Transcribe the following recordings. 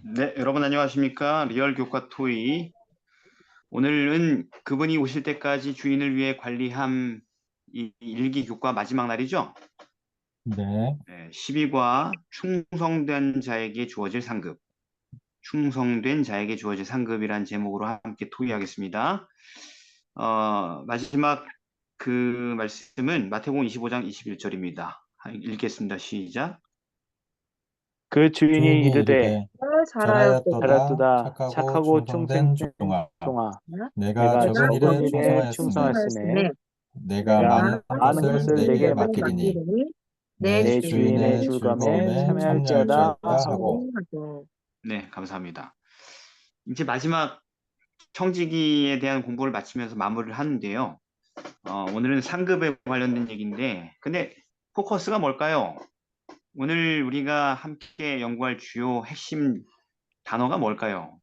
네, 여러분 안녕하십니까? 리얼 교과 토의. 오늘은 그분이 오실 때까지 주인을 위해 관리함 이 일기 교과 마지막 날이죠? 네, 네, 12과 충성된 자에게 주어질 상급. 충성된 자에게 주어질 상급이란 제목으로 함께 토의하겠습니다. 마지막 그 말씀은 마태복음 25장 21절입니다. 읽겠습니다. 시작. 그 주인이 주인이 이르되 이르되 잘하였도다. 잘하였도다 잘하였도다 착하고 착하고 충성된 충성된 종아 종아 내가 내가 적은 내가 적은 일에 어린 일에 일에 충성하였음에 충성하였음에 충성하였음에 내가 내가 내가 많은 많은 많은 것을 것을 것을 내게 내게 내게 맡기리니 맡기리니 내 내 내 주인의 주인의 주인의 즐거움에 즐거움에 참여할지어다 참여할지어다 하고. 하고. 참여하고. 네, 감사합니다. 이제 마지막 청지기에 대한 공부를 마치면서 마무리를 하는데요. 오늘은 상급에 관련된 얘기인데, 근데 포커스가 뭘까요? 오늘 우리가 함께 연구할 주요 핵심 단어가 뭘까요?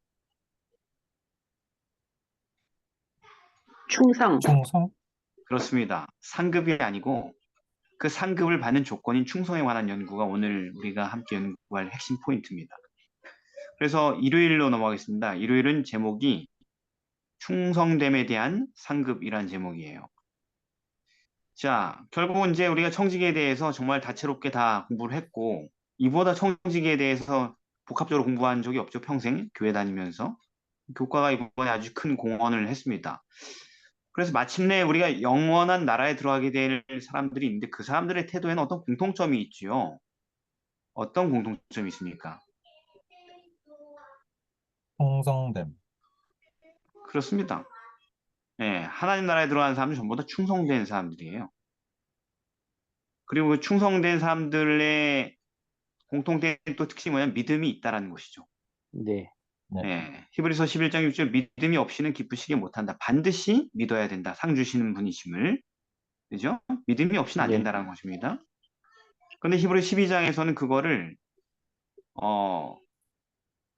충성. 충성? 그렇습니다. 상급이 아니고 그 상급을 받는 조건인 충성에 관한 연구가 오늘 우리가 함께 연구할 핵심 포인트입니다. 그래서 일요일로 넘어가겠습니다. 일요일은 제목이 충성됨에 대한 상급이란 제목이에요. 자, 결국은 이제 우리가 청지기에 대해서 정말 다채롭게 다 공부를 했고, 이보다 청지기에 대해서 복합적으로 공부한 적이 없죠, 평생 교회 다니면서. 교과가 이번에 아주 큰 공헌을 했습니다. 그래서 마침내 우리가 영원한 나라에 들어가게 될 사람들이 있는데 그 사람들의 태도에는 어떤 공통점이 있지요. 어떤 공통점이 있습니까? 충성됨. 그렇습니다. 예, 하나님 나라에 들어가는 사람은 전부 다 충성된 사람들이에요. 그리고 그 충성된 사람들의 공통된 또 특징이 뭐냐면 믿음이 있다라는 것이죠. 네, 네, 예, 히브리서 11장 6절 믿음이 없이는 기쁘시게 못한다. 반드시 믿어야 된다. 상 주시는 분이심을. 그죠? 믿음이 없이는 안 네, 된다는 것입니다. 그런데 히브리 12장에서는 그거를 어,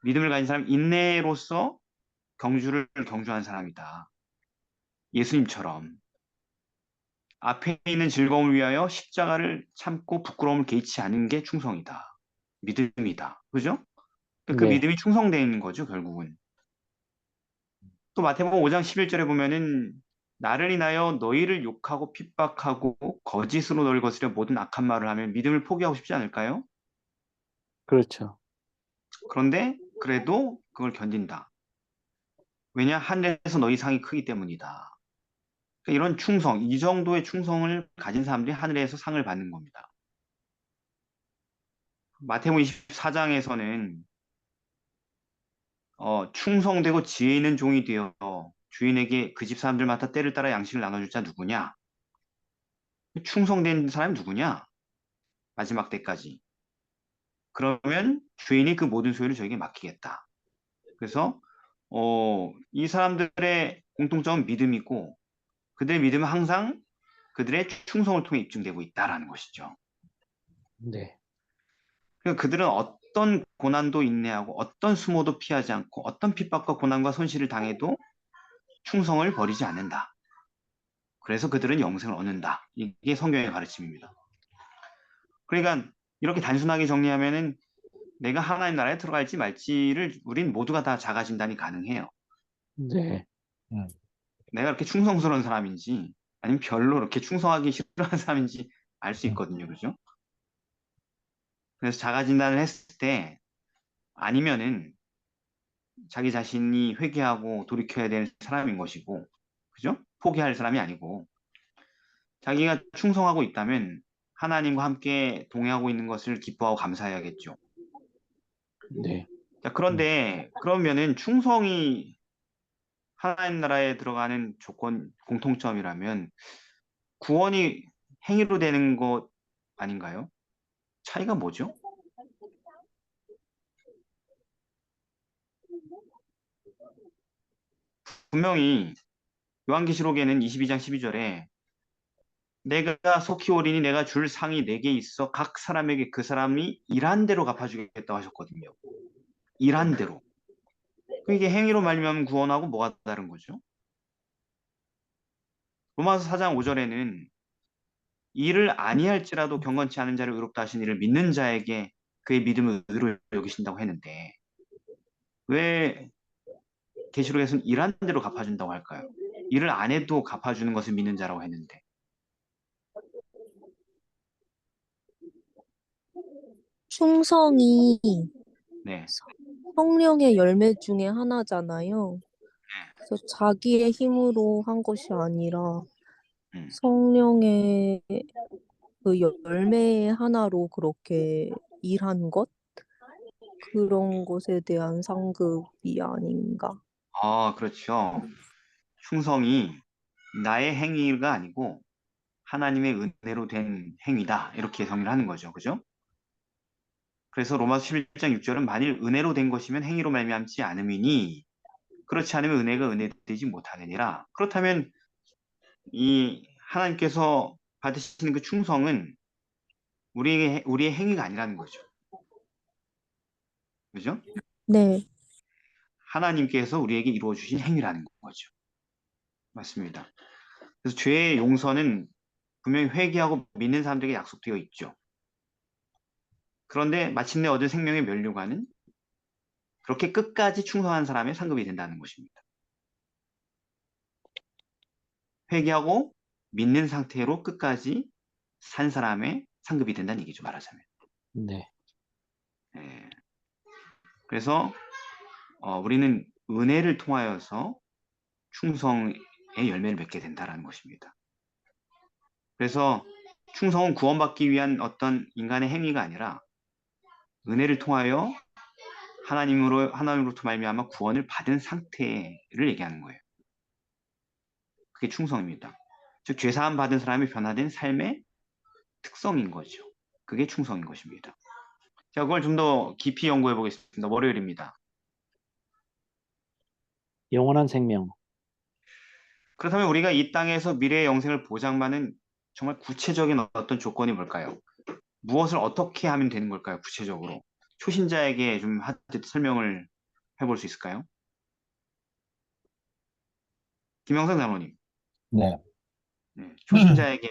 믿음을 가진 사람 인내로서 경주를 경주한 사람이다. 예수님처럼 앞에 있는 즐거움을 위하여 십자가를 참고 부끄러움을 개의치 않은 게 충성이다. 믿음이다. 그죠? 그 네. 믿음이 충성된 거죠, 결국은. 또 마태복음 5장 11절에 보면은 나를 인하여 너희를 욕하고 핍박하고 거짓으로 너를 거스려 모든 악한 말을 하면 믿음을 포기하고 싶지 않을까요? 그렇죠. 그런데 그래도 그걸 견딘다. 왜냐? 하늘에서 너희 상이 크기 때문이다. 그러니까 이런 충성, 이 정도의 충성을 가진 사람들이 하늘에서 상을 받는 겁니다. 마태복음 24장에서는 충성되고 지혜 있는 종이 되어 주인에게 그 집 사람들마다 때를 따라 양식을 나눠줄 자 누구냐? 충성된 사람이 누구냐? 마지막 때까지. 그러면 주인이 그 모든 소유를 저에게 맡기겠다. 그래서 이 사람들의 공통점은 믿음이고 그들의 믿음은 항상 그들의 충성을 통해 입증되고 있다라는 것이죠. 네, 그러니까 그들은 어떤 고난도 인내하고 어떤 수모도 피하지 않고 어떤 핍박과 고난과 손실을 당해도 충성을 버리지 않는다. 그래서 그들은 영생을 얻는다. 이게 성경의 가르침입니다. 그러니까 이렇게 단순하게 정리하면은 내가 하나님 나라에 들어갈지 말지를 우린 모두가 다 자가 진단이 가능해요. 네, 음, 내가 이렇게 충성스러운 사람인지 아니면 별로 이렇게 충성하기 싫어하는 사람인지 알 수 음, 있거든요. 그죠? 그래서 자가 진단을 했을 때 아니면은 자기 자신이 회개하고 돌이켜야 될 사람인 것이고, 그죠? 포기할 사람이 아니고, 자기가 충성하고 있다면 하나님과 함께 동행하고 있는 것을 기뻐하고 감사해야겠죠. 네. 자, 음. 그런데 그러면은 충성이 하나님 나라에 들어가는 조건 공통점이라면 구원이 행위로 되는 것 아닌가요? 차이가 뭐죠? 분명히 요한계시록에는 22장 12절에 내가 속히 오리니 내가 줄 상이 내게 있어 각 사람에게 그 사람이 일한 대로 갚아주겠다고 하셨거든요. 일한 대로. 이게 행위로 말미암은 구원하고 뭐가 다른 거죠? 로마서 4장 5절에는 일을 아니할지라도 경건치 않은 자를 의롭다 하신 이를 믿는 자에게 그의 믿음을 의로 여기신다고 했는데 왜 계시록에서는 일한 대로 갚아준다고 할까요? 일을 안 해도 갚아주는 것을 믿는 자라고 했는데. 충성이 네. 성령의 열매 중에 하나잖아요. 그래서 자기의 힘으로 한 것이 아니라 음. 성령의 그 열매의 하나로 그렇게 일한 것? 그런 것에 대한 상급이 아닌가. 아, 그렇죠. 충성이 나의 행위가 아니고 하나님의 은혜로 된 행위다. 이렇게 정의를 하는 거죠. 그죠? 그래서 로마서 11장 6절은 만일 은혜로 된 것이면 행위로 말미암지 않음이니 그렇지 않으면 은혜가 은혜되지 못하느니라. 그렇다면 이 하나님께서 받으시는 그 충성은 우리의 행위가 아니라는 거죠. 그죠? 네, 하나님께서 우리에게 이루어 주신 행위라는 거죠. 맞습니다. 그래서 죄의 용서는 분명히 회개하고 믿는 사람들에게 약속되어 있죠. 그런데 마침내 얻은 생명의 면류관은 그렇게 끝까지 충성한 사람의 상급이 된다는 것입니다. 회개하고 믿는 상태로 끝까지 산 사람의 상급이 된다는 얘기죠, 말하자면. 네. 예. 그래서 우리는 은혜를 통하여서 충성의 열매를 맺게 된다는 것입니다. 그래서 충성은 구원받기 위한 어떤 인간의 행위가 아니라 은혜를 통하여 하나님으로부터 말미암아 구원을 받은 상태를 얘기하는 거예요. 그게 충성입니다. 즉 죄사함 받은 사람이 변화된 삶의 특성인 거죠. 그게 충성인 것입니다. 자, 그걸 좀 더 깊이 연구해 보겠습니다. 월요일입니다. 영원한 생명. 그렇다면 우리가 이 땅에서 미래의 영생을 보장받는 정말 구체적인 어떤 조건이 뭘까요? 무엇을 어떻게 하면 되는 걸까요? 구체적으로. 초신자에게 좀 설명을 해볼 수 있을까요? 김영선 장로님. 네. 네, 초신자에게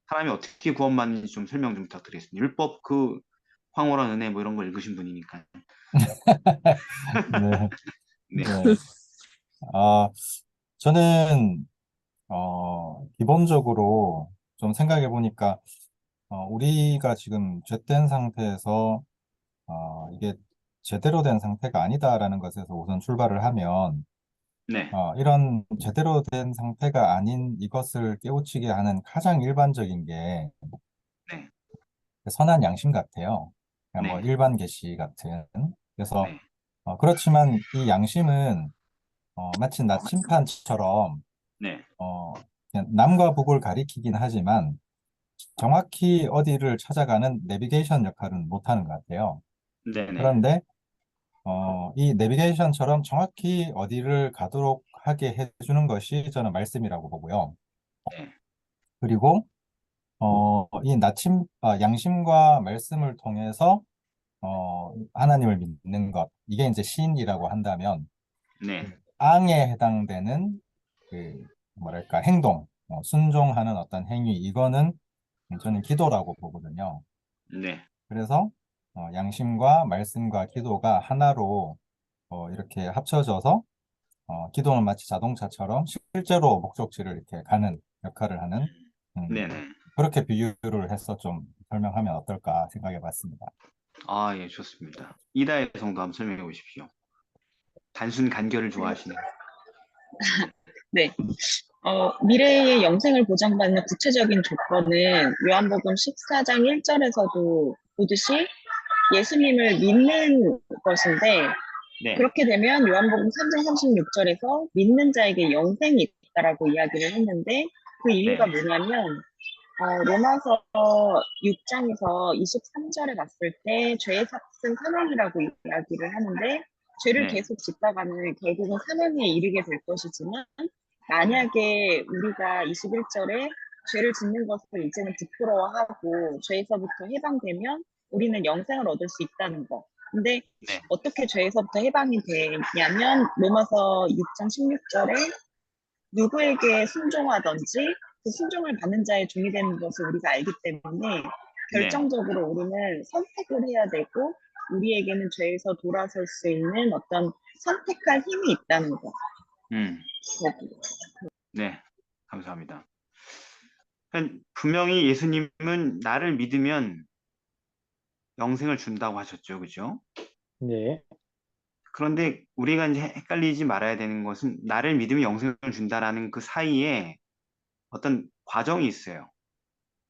사람이 어떻게 구원받는지 좀 설명 좀 부탁드리겠습니다. 율법 그 황홀한 은혜 뭐 이런 걸 읽으신 분이니까. 네. 네, 네. 아, 저는, 기본적으로 좀 생각해 보니까, 우리가 지금 죄된 상태에서, 이게 제대로 된 상태가 아니다라는 것에서 우선 출발을 하면, 네, 이런 제대로 된 상태가 아닌 이것을 깨우치게 하는 가장 일반적인 게 네, 선한 양심 같아요. 그냥 뭐 네, 일반 계시 같은. 그래서, 네, 그렇지만 이 양심은 마치 나침판처럼 네, 그냥 남과 북을 가리키긴 하지만 정확히 어디를 찾아가는 내비게이션 역할은 못하는 것 같아요. 네, 네, 그런데 이 내비게이션처럼 정확히 어디를 가도록 하게 해주는 것이 저는 말씀이라고 보고요. 네, 그리고 이 양심과 말씀을 통해서 하나님을 믿는 것, 이게 이제 신이라고 한다면 네, 그 앙에 해당되는 그 뭐랄까 행동, 순종하는 어떤 행위, 이거는 저는 기도라고 보거든요. 네. 그래서 양심과 말씀과 기도가 하나로 이렇게 합쳐져서 기도는 마치 자동차처럼 실제로 목적지를 이렇게 가는 역할을 하는 네, 음, 네. 그렇게 비유를 해서 좀 설명하면 어떨까 생각해 봤습니다. 아, 예, 좋습니다. 이다혜 성도 한번 설명해 보십시오. 단순 간결을 좋아하시는. 네. 미래의 영생을 보장받는 구체적인 조건은 요한복음 14장 1절에서도 보듯이 예수님을 믿는 것인데, 네, 그렇게 되면 요한복음 3장 36절에서 믿는 자에게 영생이 있다라고 이야기를 했는데, 그 이유가 네, 뭐냐면 로마서 6장에서 23절에 봤을 때 죄의 삭은 사망이라고 이야기를 하는데, 죄를 네, 계속 짓다가는 결국은 사망에 이르게 될 것이지만, 네, 만약에 우리가 21절에 죄를 짓는 것을 이제는 부끄러워하고 죄에서부터 해방되면 우리는 영생을 얻을 수 있다는 거. 근데 네, 어떻게 죄에서부터 해방이 되냐면 로마서 6장 16절에 누구에게 순종하든지 그 순종을 받는 자의 종이 되는 것을 우리가 알기 때문에 네, 결정적으로 우리는 선택을 해야 되고 우리에게는 죄에서 돌아설 수 있는 어떤 선택할 힘이 있다는 거. 음, 거기. 네, 감사합니다. 분명히 예수님은 나를 믿으면 영생을 준다고 하셨죠, 그죠? 네. 그런데 우리가 이제 헷갈리지 말아야 되는 것은 나를 믿으면 영생을 준다라는 그 사이에 어떤 과정이 있어요.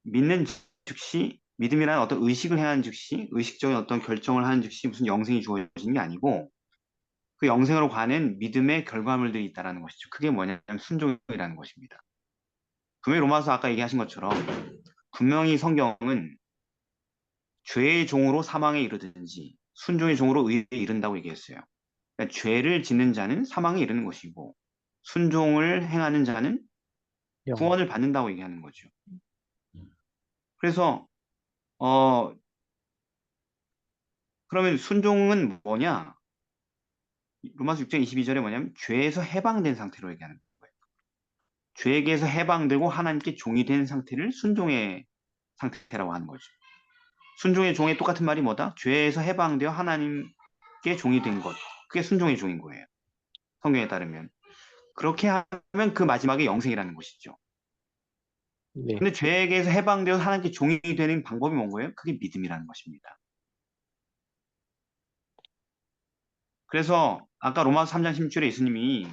믿는 즉시 믿음이라는 어떤 의식을 행하는 즉시 의식적인 어떤 결정을 하는 즉시 무슨 영생이 주어지는 게 아니고 그 영생으로 가는 믿음의 결과물들이 있다는 것이죠. 그게 뭐냐면 순종이라는 것입니다. 분명히 로마서 아까 얘기하신 것처럼 분명히 성경은 죄의 종으로 사망에 이르든지 순종의 종으로 의에 이른다고 얘기했어요. 그러니까 죄를 짓는 자는 사망에 이르는 것이고 순종을 행하는 자는 영. 구원을 받는다고 얘기하는 거죠. 그래서 어 그러면 순종은 뭐냐? 로마서 6장 22절에 뭐냐면 죄에서 해방된 상태로 얘기하는 거예요. 죄에게서 해방되고 하나님께 종이 된 상태를 순종의 상태라고 하는 거죠. 순종의 종의 똑같은 말이 뭐다? 죄에서 해방되어 하나님께 종이 된 것. 그게 순종의 종인 거예요. 성경에 따르면. 그렇게 하면 그 마지막에 영생이라는 것이죠. 네. 근데 죄에게서 해방되어 하나님께 종이 되는 방법이 뭔 거예요? 그게 믿음이라는 것입니다. 그래서 아까 로마서 3장 16절에 예수님이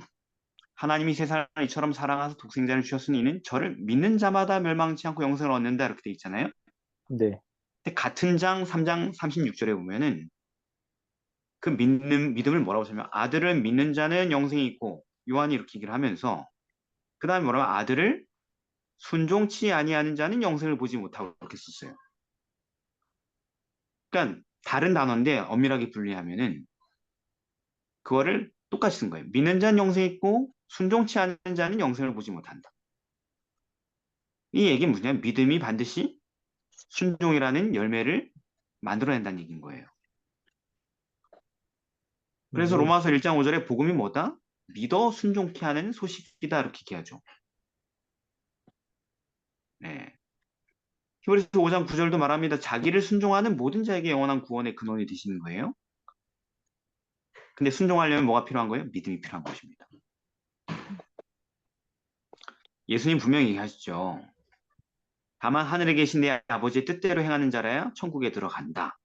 하나님이 세상을 이처럼 사랑하사 독생자를 주셨으니 이는 저를 믿는 자마다 멸망치 않고 영생을 얻는다 이렇게 돼 있잖아요. 네. 근데 같은 장 3장 36절에 보면은 그 믿음을 뭐라고 설명? 아들을 믿는 자는 영생이 있고 요한이 이렇게 얘기를 하면서 그 다음에 뭐라면 아들을 순종치 아니하는 자는 영생을 보지 못하고 이렇게 썼어요. 그러니까 다른 단어인데 엄밀하게 분리하면은 그거를 똑같이 쓴 거예요. 믿는 자는 영생이 있고 순종치 않는 자는 영생을 보지 못한다. 이 얘기는 뭐냐면 믿음이 반드시 순종이라는 열매를 만들어낸다는 얘기인 거예요. 그래서 네. 로마서 1장 5절에 복음이 뭐다? 믿어 순종케 하는 소식이다 이렇게 얘기하죠. 네. 히브리서 5장 9절도 말합니다. 자기를 순종하는 모든 자에게 영원한 구원의 근원이 되시는 거예요. 근데 순종하려면 뭐가 필요한 거예요? 믿음이 필요한 것입니다. 예수님 분명히 얘기하시죠. 다만 하늘에 계신 내 아버지의 뜻대로 행하는 자라야 천국에 들어간다.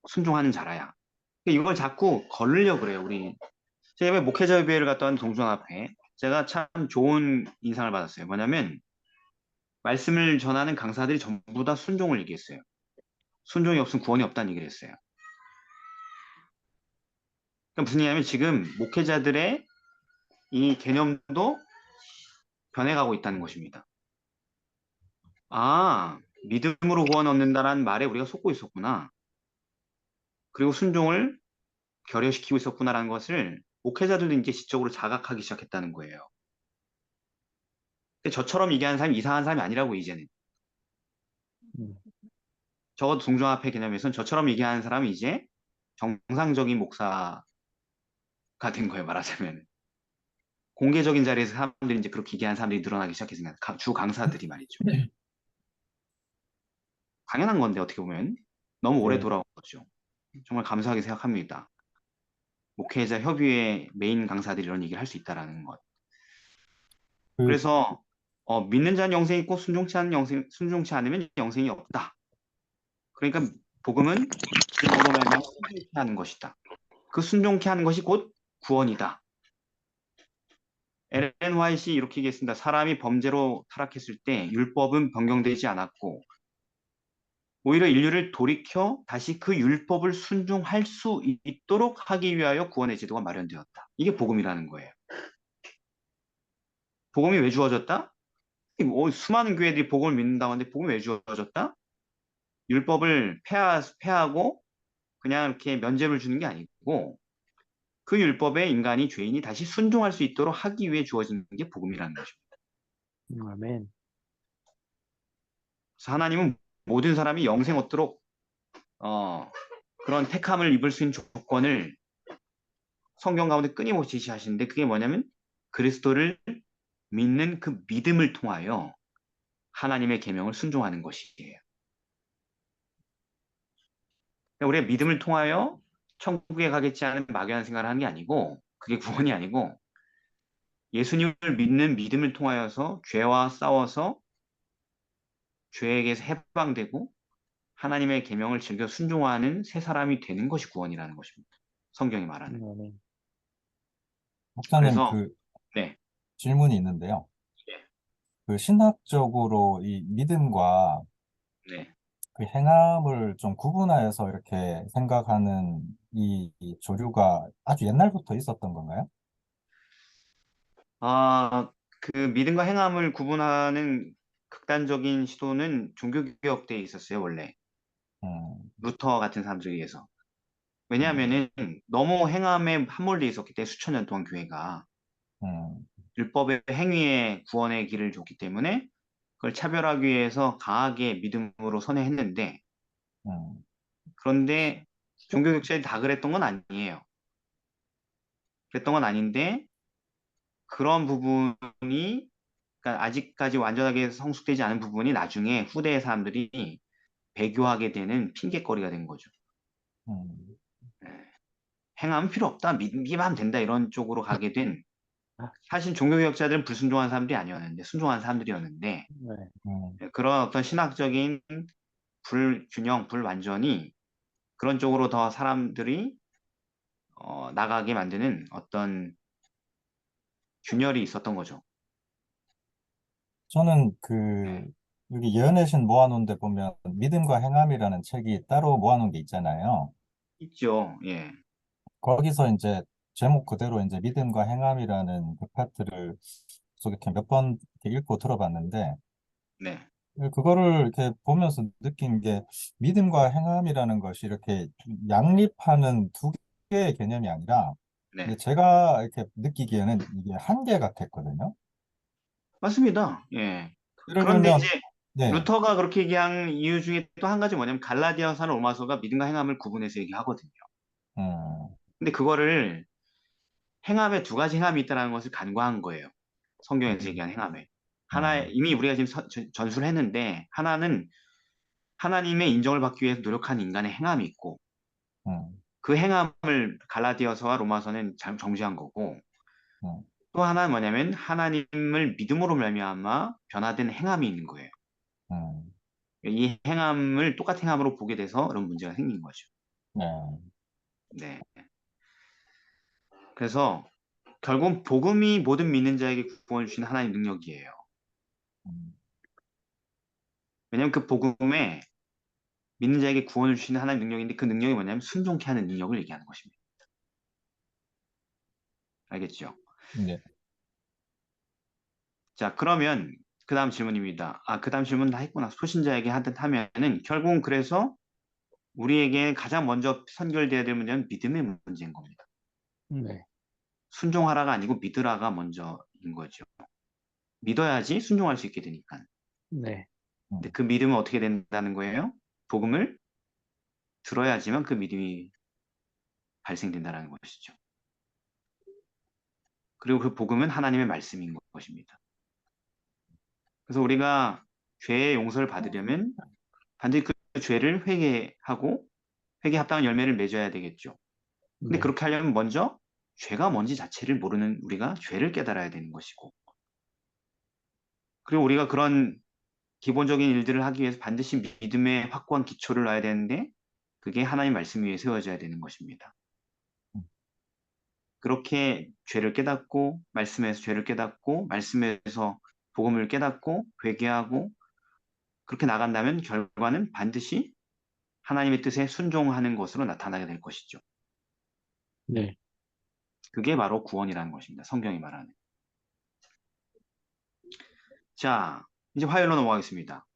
순종하는 자라야. 이걸 자꾸 걸으려고 그래요, 우리. 제가 이번에 목회자 협의회를 갔다 온 동종 앞에 제가 참 좋은 인상을 받았어요. 뭐냐면 말씀을 전하는 강사들이 전부 다 순종을 얘기했어요. 순종이 없으면 구원이 없다는 얘기를 했어요. 그러니까 무슨 얘기냐면 지금 목회자들의 이 개념도 변해가고 있다는 것입니다. 아, 믿음으로 구원 얻는다라는 말에 우리가 속고 있었구나. 그리고 순종을 결여시키고 있었구나라는 것을 목회자들도 이제 지적으로 자각하기 시작했다는 거예요. 근데 저처럼 얘기하는 사람이 이상한 사람이 아니라고 이제는. 음. 적어도 동종합회 개념에서는 저처럼 얘기하는 사람이 이제 정상적인 목사가 된 거예요, 말하자면. 공개적인 자리에서 사람들이 이제 그렇게 얘기하는 사람들이 늘어나기 시작했으니까 주 강사들이 말이죠. 당연한 건데 어떻게 보면 너무 오래 네. 돌아온 거죠. 정말 감사하게 생각합니다. 목회자 협의회 메인 강사들이 이런 얘기를 할 수 있다라는 것. 그, 그래서 믿는 자는 영생이 있고 순종치 않으면 영생이 없다. 그러니까 복음은 믿음으로 말미암아 순종케 하는 것이다. 그 순종케 하는 것이 곧 구원이다. 엘렌 화이트이 이렇게 얘기했습니다. 사람이 범죄로 타락했을 때 율법은 변경되지 않았고 오히려 인류를 돌이켜 다시 그 율법을 순종할 수 있도록 하기 위하여 구원의 제도가 마련되었다. 이게 복음이라는 거예요. 복음이 왜 주어졌다? 수많은 교회들이 복음을 믿는다고 하는데 복음이 왜 주어졌다? 율법을 폐하고 그냥 이렇게 면죄를 주는 게 아니고 그 율법에 인간이 죄인이 다시 순종할 수 있도록 하기 위해 주어진 게 복음이라는 것입니다. 아멘. 그래서 하나님은 모든 사람이 영생 얻도록 그런 택함을 입을 수 있는 조건을 성경 가운데 끊임없이 제시하시는데 그게 뭐냐면 그리스도를 믿는 그 믿음을 통하여 하나님의 계명을 순종하는 것이에요. 우리가 믿음을 통하여 천국에 가겠지 하는 막연한 생각을 하는 게 아니고 그게 구원이 아니고 예수님을 믿는 믿음을 통하여서 죄와 싸워서 죄에게서 해방되고 하나님의 계명을 즐겨 순종하는 새 사람이 되는 것이 구원이라는 것입니다. 성경이 말하는. 아멘. 목사님, 그래서 그 네, 질문이 있는데요. 네, 그 신학적으로 이 믿음과 네. 그 행함을 좀 구분하여서 이렇게 생각하는 이 조류가 아주 옛날부터 있었던 건가요? 아, 그 믿음과 행함을 구분하는 극단적인 시도는 종교개혁 때에 있었어요, 원래. 음, 루터 같은 사람들에 의해서. 음, 왜냐하면은 너무 행함에 함몰돼 있었기 때문에 수천 년 동안 교회가 음, 율법의 행위에 구원의 길을 줬기 때문에 그걸 차별하기 위해서 강하게 믿음으로 선회했는데 음, 그런데 종교개혁자들이 다 그랬던 건 아니에요. 그랬던 건 아닌데 그런 부분이 그러니까 아직까지 완전하게 성숙되지 않은 부분이 나중에 후대의 사람들이 배교하게 되는 핑계거리가 된 거죠. 음. 예, 행하면 필요 없다, 믿기만 하면 된다 이런 쪽으로 가게 된 사실 종교개혁자들은 불순종한 사람들이 아니었는데 순종한 사람들이었는데 네. 그런 어떤 신학적인 불균형, 불완전이 그런 쪽으로 더 사람들이 나가게 만드는 어떤 균열이 있었던 거죠. 저는 네, 여기 예언의 신 모아놓은 데 보면 믿음과 행함이라는 책이 따로 모아놓은 게 있잖아요. 있죠. 예, 거기서 이제 제목 그대로 이제 믿음과 행함이라는 그 파트를 계속 이렇게 몇 번 읽고 들어봤는데 네, 그거를 이렇게 보면서 느낀 게 믿음과 행함이라는 것이 이렇게 양립하는 두 개의 개념이 아니라 근데 네. 제가 이렇게 느끼기에는 이게 한 개 같았거든요. 맞습니다. 예. 예를 그런데 이제 들면 네, 루터가 그렇게 얘기한 이유 중에 또 한 가지 뭐냐면 갈라디아서나 로마서가 믿음과 행함을 구분해서 얘기하거든요. 음, 근데 그거를 행함에 두 가지 행함이 있다는 것을 간과한 거예요. 성경에서 음, 얘기한 행함에. 하나 음, 이미 우리가 지금 전수를 했는데 하나는 하나님의 인정을 받기 위해서 노력하는 인간의 행함이 있고 음, 그 행함을 갈라디아서와 로마서는 정죄한 거고 음, 또 하나는 뭐냐면 하나님을 믿음으로 말미암아 변화된 행함이 있는 거예요. 음, 이 행함을 똑같은 행함으로 보게 돼서 그런 문제가 생긴 거죠. 네, 네. 그래서 결국 복음이 모든 믿는 자에게 구원을 주시는 하나님의 능력이에요. 음, 왜냐하면 그 복음에 믿는 자에게 구원을 주시는 하나님의 능력인데 그 능력이 뭐냐면 순종케 하는 능력을 얘기하는 것입니다. 알겠죠? 네, 자, 그러면 그 다음 질문입니다. 아, 그 다음 질문 다 했구나. 소신자에게 하면은 결국은 그래서 우리에게 가장 먼저 선결돼야 될 문제는 믿음의 문제인 겁니다. 네. 순종하라가 아니고 믿으라가 먼저인 거죠. 믿어야지 순종할 수 있게 되니까. 네. 근데 음, 그 믿음은 어떻게 된다는 거예요? 복음을 들어야지만 그 믿음이 발생된다는 것이죠. 그리고 그 복음은 하나님의 말씀인 것입니다. 그래서 우리가 죄의 용서를 받으려면 반드시 그 죄를 회개하고 회개 합당한 열매를 맺어야 되겠죠. 근데 네. 그렇게 하려면 먼저 죄가 뭔지 자체를 모르는 우리가 죄를 깨달아야 되는 것이고 그리고 우리가 그런 기본적인 일들을 하기 위해서 반드시 믿음의 확고한 기초를 놔야 되는데 그게 하나님 말씀 위에 세워져야 되는 것입니다. 그렇게 죄를 깨닫고 말씀에서 죄를 깨닫고 말씀에서 복음을 깨닫고 회개하고 그렇게 나간다면 결과는 반드시 하나님의 뜻에 순종하는 것으로 나타나게 될 것이죠. 네. 그게 바로 구원이라는 것입니다. 성경이 말하는. 자, 이제 화요일로 넘어가겠습니다.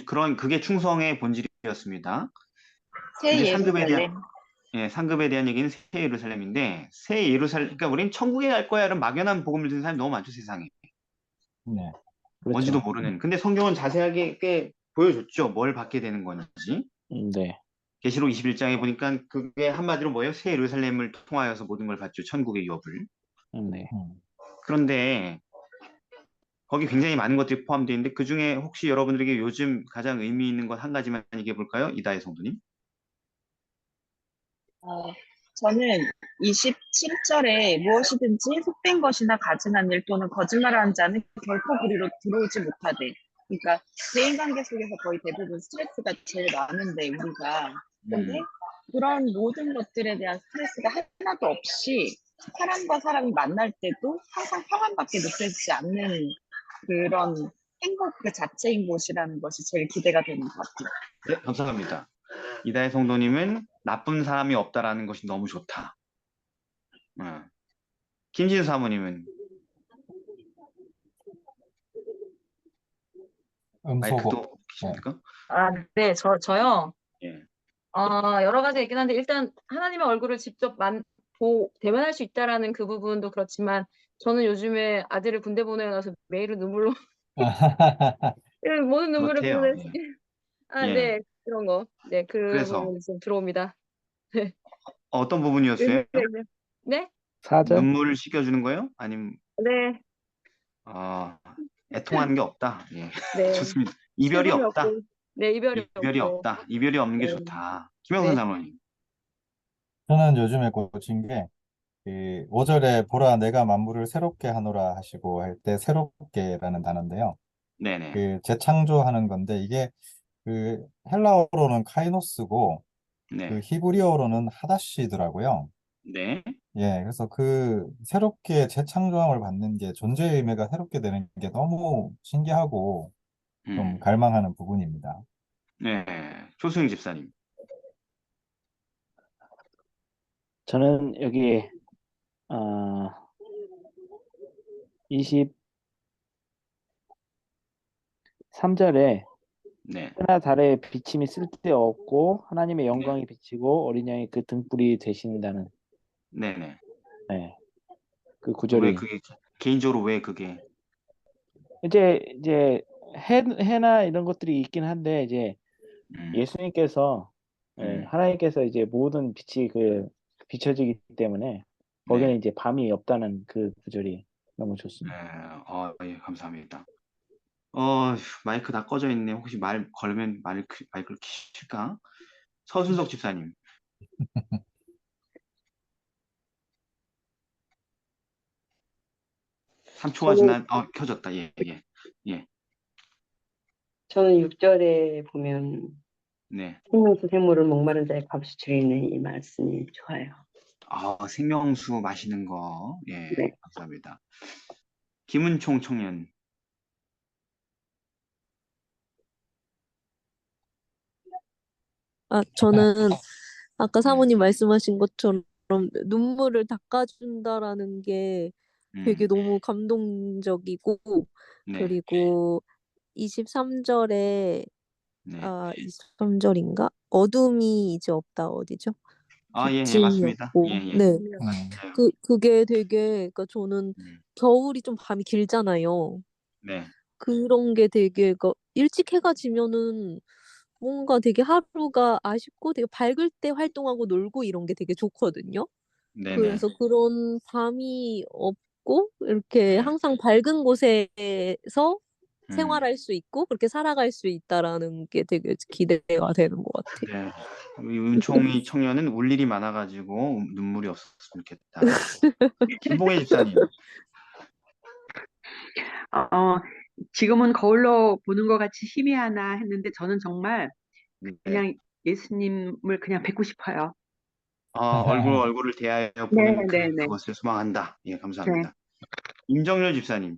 그런 그게 충성의 본질이었습니다. 새 이제 상급에 대한 예루살렘. 상급에 대한 얘기는 새 예루살렘인데 새 예루살렘 그러니까 우린 천국에 갈 거야 이런 막연한 복음을 듣는 사람이 너무 많죠 세상에. 네, 뭔지도 그렇죠. 모르는. 근데 성경은 자세하게 꽤 보여줬죠. 뭘 받게 되는 건지. 네. 계시록 21장에 보니까 그게 한마디로 뭐예요? 새 예루살렘을 통하여서 모든 걸 받죠. 천국의 유업을. 네. 음, 그런데 거기 굉장히 많은 것들이 포함되어 있는데 그중에 혹시 여러분들에게 요즘 가장 의미 있는 것 한 가지만 얘기해 볼까요? 이다혜 성도님. 저는 27절에 무엇이든지 속된 것이나 가증한 일 또는 거짓말하는 자는 결코 그리로 들어오지 못하되. 그러니까 대인관계 속에서 거의 대부분 스트레스가 제일 많은데 우리가 근데 음, 그런 모든 것들에 대한 스트레스가 하나도 없이 사람과 사람이 만날 때도 항상 평안밖에 느껴지지 않는 그런 행복 그 자체인 곳이라는 것이 제일 기대가 되는 것 같아요. 네, 감사합니다. 이다혜 성도님은 나쁜 사람이 없다라는 것이 너무 좋다. 김진수 사모님은 음소거. 마이크도 네. 계십니까? 네, 저요. 예. 여러 가지가 있긴 한데, 일단 하나님의 얼굴을 직접 대면할 수 있다라는 그 부분도 그렇지만, 저는 요즘에 아들을 군대 보내고 나서 매일은 눈물로, 모든 눈물을 그렇대요. 보내, 예. 예. 네, 그런 거. 네, 그 그래서 부분이 좀 들어옵니다. 어떤 부분이었어요? 네? 4절? 눈물을 식혀주는 거예요? 아니면 네, 애통하는 게 없다. 예. 네. 좋습니다. 이별이 슬픔이 없다. 없고, 네, 이별이 이별이 없고, 없다. 이별이 없는 게 네, 좋다. 김영선 네. 사모님. 저는 요즘에 꽂힌 게, 그 5절에 보라 내가 만물을 새롭게 하노라 하시고 할 때 새롭게라는 단어인데요. 네네. 그 재창조하는 건데 이게 그 헬라어로는 카이노스고 그 네. 히브리어로는 하다시더라고요. 네. 예, 그래서 그 새롭게 재창조함을 받는 게 존재의 의미가 새롭게 되는 게 너무 신기하고 좀 음. 갈망하는 부분입니다. 네. 조수영 집사님. 저는 여기, 어, 23절에 네. 해나 달의 비침이 쓸데없고 하나님의 네. 영광이 비치고 어린 양이 그 등불이 되신다는, 네네. 네, 그 왜 구절이 그게 개인적으로 왜 그게 이제 해나 이런 것들이 있긴 한데 이제 음. 예수님께서, 음. 하나님께서 이제 모든 빛이 비춰지기 때문에 거기는 네. 이제 밤이 없다는 그 구절이 너무 좋습니다. 예, 감사합니다. 마이크 다 꺼져 있네. 혹시 말 걸면 마이크를 킬까? 서순석 집사님. 3초가 저는 지난, 켜졌다. 예, 예, 예, 저는 6절에 보면 네. 생명수 생물을 목마른 자의 값이 줄이는 이 말씀이 좋아요. 생명수 마시는 거. 예, 네. 감사합니다. 김은총 청년. 저는 아까 음, 사모님 말씀하신 것처럼 눈물을 닦아준다라는 게 되게 음, 너무 감동적이고, 네, 그리고 23절에, 네. 23절인가? 어둠이 이제 없다, 어디죠? 예, 빛이 맞습니다. 없고, 예, 예. 네. 맞아요. 그게 되게, 그러니까 저는 음, 겨울이 좀 밤이 길잖아요. 네, 그런 게 되게, 그러니까 일찍 해가 지면은 뭔가 되게 하루가 아쉽고 되게 밝을 때 활동하고 놀고 이런 게 되게 좋거든요. 네, 네, 그래서 그런 밤이 없고 이렇게 네. 항상 밝은 곳에서 음, 생활할 수 있고 그렇게 살아갈 수 있다라는 게 되게 기대가 되는 것 같아요. 네. 우리 은총이 청년은 울 일이 많아가지고 눈물이 없었으면 좋겠다. 신봉혜 집사님. 어, 지금은 거울로 보는 것 같이 희미하나 했는데 저는 정말 네. 그냥 예수님을 그냥 뵙고 싶어요. 얼굴을 대하여 네, 보는 네, 네. 그것을 소망한다. 예, 네. 감사합니다. 임정열 집사님.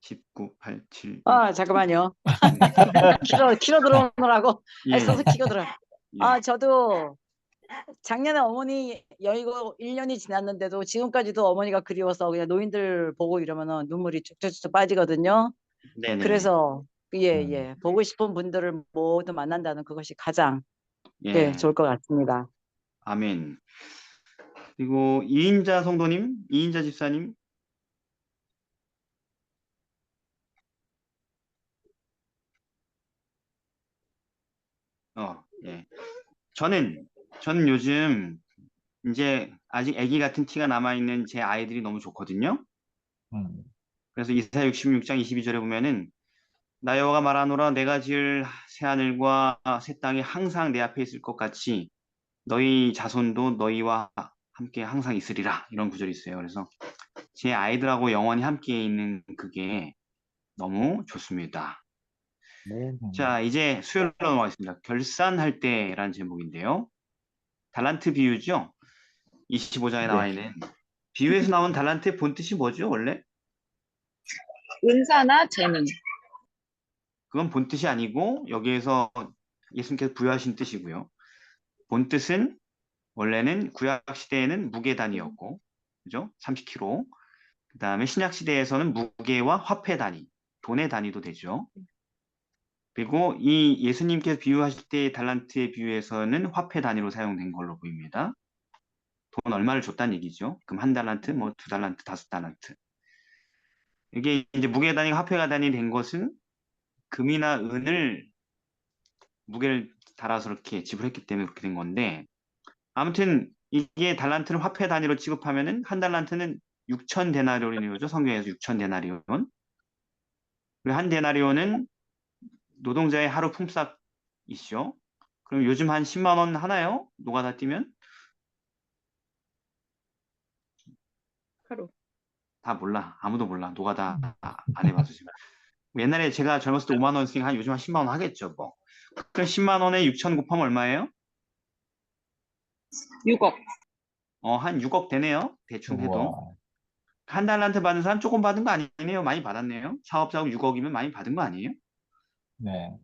19, 8, 7, 6. 잠깐만요. 네. 키로 들어오느라고 예, 써서 키로 들어. 예. 저도 작년에 어머니 여의고 1년이 지났는데도 지금까지도 어머니가 그리워서 그냥 노인들 보고 이러면은 눈물이 쭉쭉쭉 빠지거든요. 네네네. 그래서 예, 음. 예. 보고 싶은 분들을 모두 만난다는 그것이 가장 예. 좋을 것 같습니다. 아멘. 그리고 이인자 성도님, 이인자 집사님. 예. 저는 요즘 이제 아직 아기 같은 티가 남아있는 제 아이들이 너무 좋거든요. 음. 그래서 이사야 66장 22절에 보면은 나 여호와가 말하노라 내가 지을 새 하늘과 새 땅이 항상 내 앞에 있을 것 같이 너희 자손도 너희와 함께 항상 있으리라 이런 구절이 있어요. 그래서 제 아이들하고 영원히 함께 있는 그게 너무 좋습니다. 네. 자, 이제 수요일로 넘어가겠습니다. 결산할 때라는 제목인데요. 달란트 비유죠. 25장에 나와 네. 있는 비유에서 나온 달란트의 본 뜻이 뭐죠, 원래? 은사나 재능. 그건 본 뜻이 아니고 여기에서 예수님께서 부여하신 뜻이고요. 본 뜻은 원래는 구약 시대에는 무게 단위였고, 그죠? 30kg. 그 다음에 신약 시대에서는 무게와 화폐 단위, 돈의 단위도 되죠. 그리고 이 예수님께서 비유하실 때의 달란트의 비유에서는 화폐 단위로 사용된 걸로 보입니다. 돈 얼마를 줬다는 얘기죠. 그럼 1달란트, 뭐 2달란트, 5달란트. 이게 이제 무게 단위가 화폐가 단위 된 것은 금이나 은을 무게를 달아서 이렇게 지불했기 때문에 그렇게 된 건데, 아무튼 이게 달란트를 화폐 단위로 취급하면은 1달란트는 6천 데나리온인 거죠. 성경에서 6천 데나리온. 그리고 1데나리온은 노동자의 하루 품삯이죠. 그럼 요즘 한 10만 원 하나요? 노가다 뛰면? 하루. 다 몰라. 아무도 몰라. 노가다 안 해봐서 지금. 옛날에 제가 젊었을 때 5만 원 쓰니까 한 요즘 한 10만 원 하겠죠. 뭐. 그럼 10만 원에 6천 곱하면 얼마예요? 6억. 한 6억 되네요. 대충 해도. 우와. 1달란트 받은 사람 조금 받은 거 아니네요. 많이 받았네요. 사업자금 6억이면 많이 받은 거 아니에요? 네.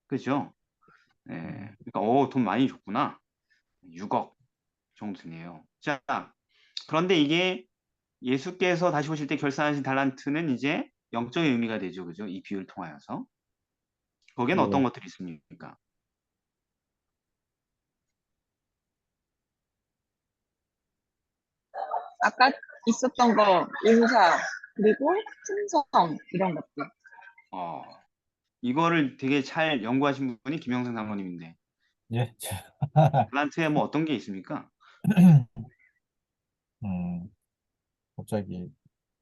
그죠? 네. 그러니까 돈 많이 줬구나. 6억 정도 되네요. 자, 그런데 이게 예수께서 다시 오실 때 결산하신 달란트는 이제 영적인 의미가 되죠. 그죠? 이 비유를 통하여서. 거기에는 어떤 네. 것들이 있습니까? 아까 있었던 거 은사 그리고 충성 이런 것들. 어, 이거를 되게 잘 연구하신 분이 김영선 장로님인데 예. 달란트에 뭐 어떤 게 있습니까? 음, 갑자기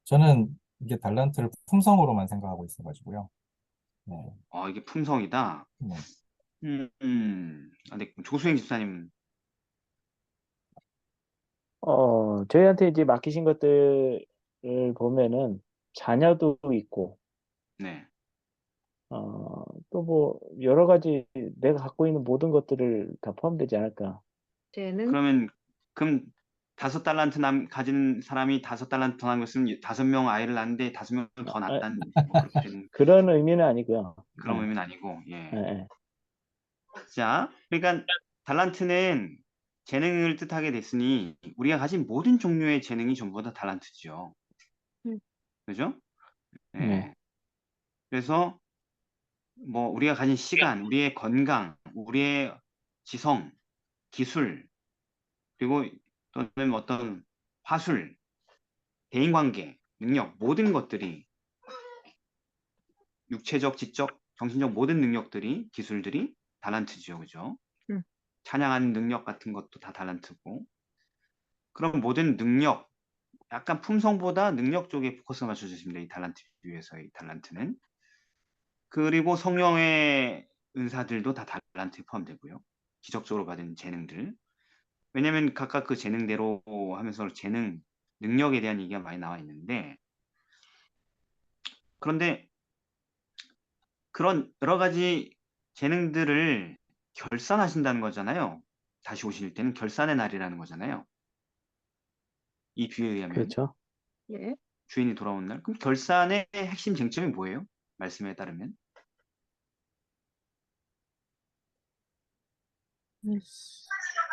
저는 이게 달란트를 품성으로만 생각하고 있어가지고요. 네. 이게 품성이다. 네. 근데 조수행 집사님, 저희한테 이제 맡기신 것들을 보면은 자녀도 있고, 네. 또 뭐 여러 가지 내가 갖고 있는 모든 것들을 다 포함되지 않을까. 쟤는 그럼 5달란트 가진 사람이 5달란트 더 남겼으면 5명 아이를 낳는데 5명 더 아, 낳았다는 뭐 그렇게 되는 그런 의미는 아니고요. 그런 네. 의미는 아니고, 예. 네. 자, 그러니까 달란트는 재능을 뜻하게 됐으니 우리가 가진 모든 종류의 재능이 전부 다 달란트죠. 그죠? 예. 네. 그래서 뭐 우리가 가진 시간, 우리의 건강, 우리의 지성, 기술, 그리고 또는 어떤 화술, 대인관계, 능력, 모든 것들이 육체적, 지적, 정신적 모든 능력들이, 기술들이 달란트죠. 그죠? 음. 찬양하는 능력 같은 것도 다 달란트고. 그런 모든 능력, 약간 품성보다 능력 쪽에 포커스가 맞춰져 있습니다. 이 달란트 비유에서의 달란트는. 그리고 성령의 은사들도 다 달란트에 포함되고요. 기적적으로 받은 재능들. 왜냐하면 각각 그 재능대로 하면서 재능, 능력에 대한 얘기가 많이 나와 있는데, 그런데 그런 여러 가지 재능들을 결산하신다는 거잖아요. 다시 오실 때는 결산의 날이라는 거잖아요. 이 비유에 의하면 그렇죠. 예. 주인이 돌아온 날. 그럼 결산의 핵심 쟁점이 뭐예요? 말씀에 따르면.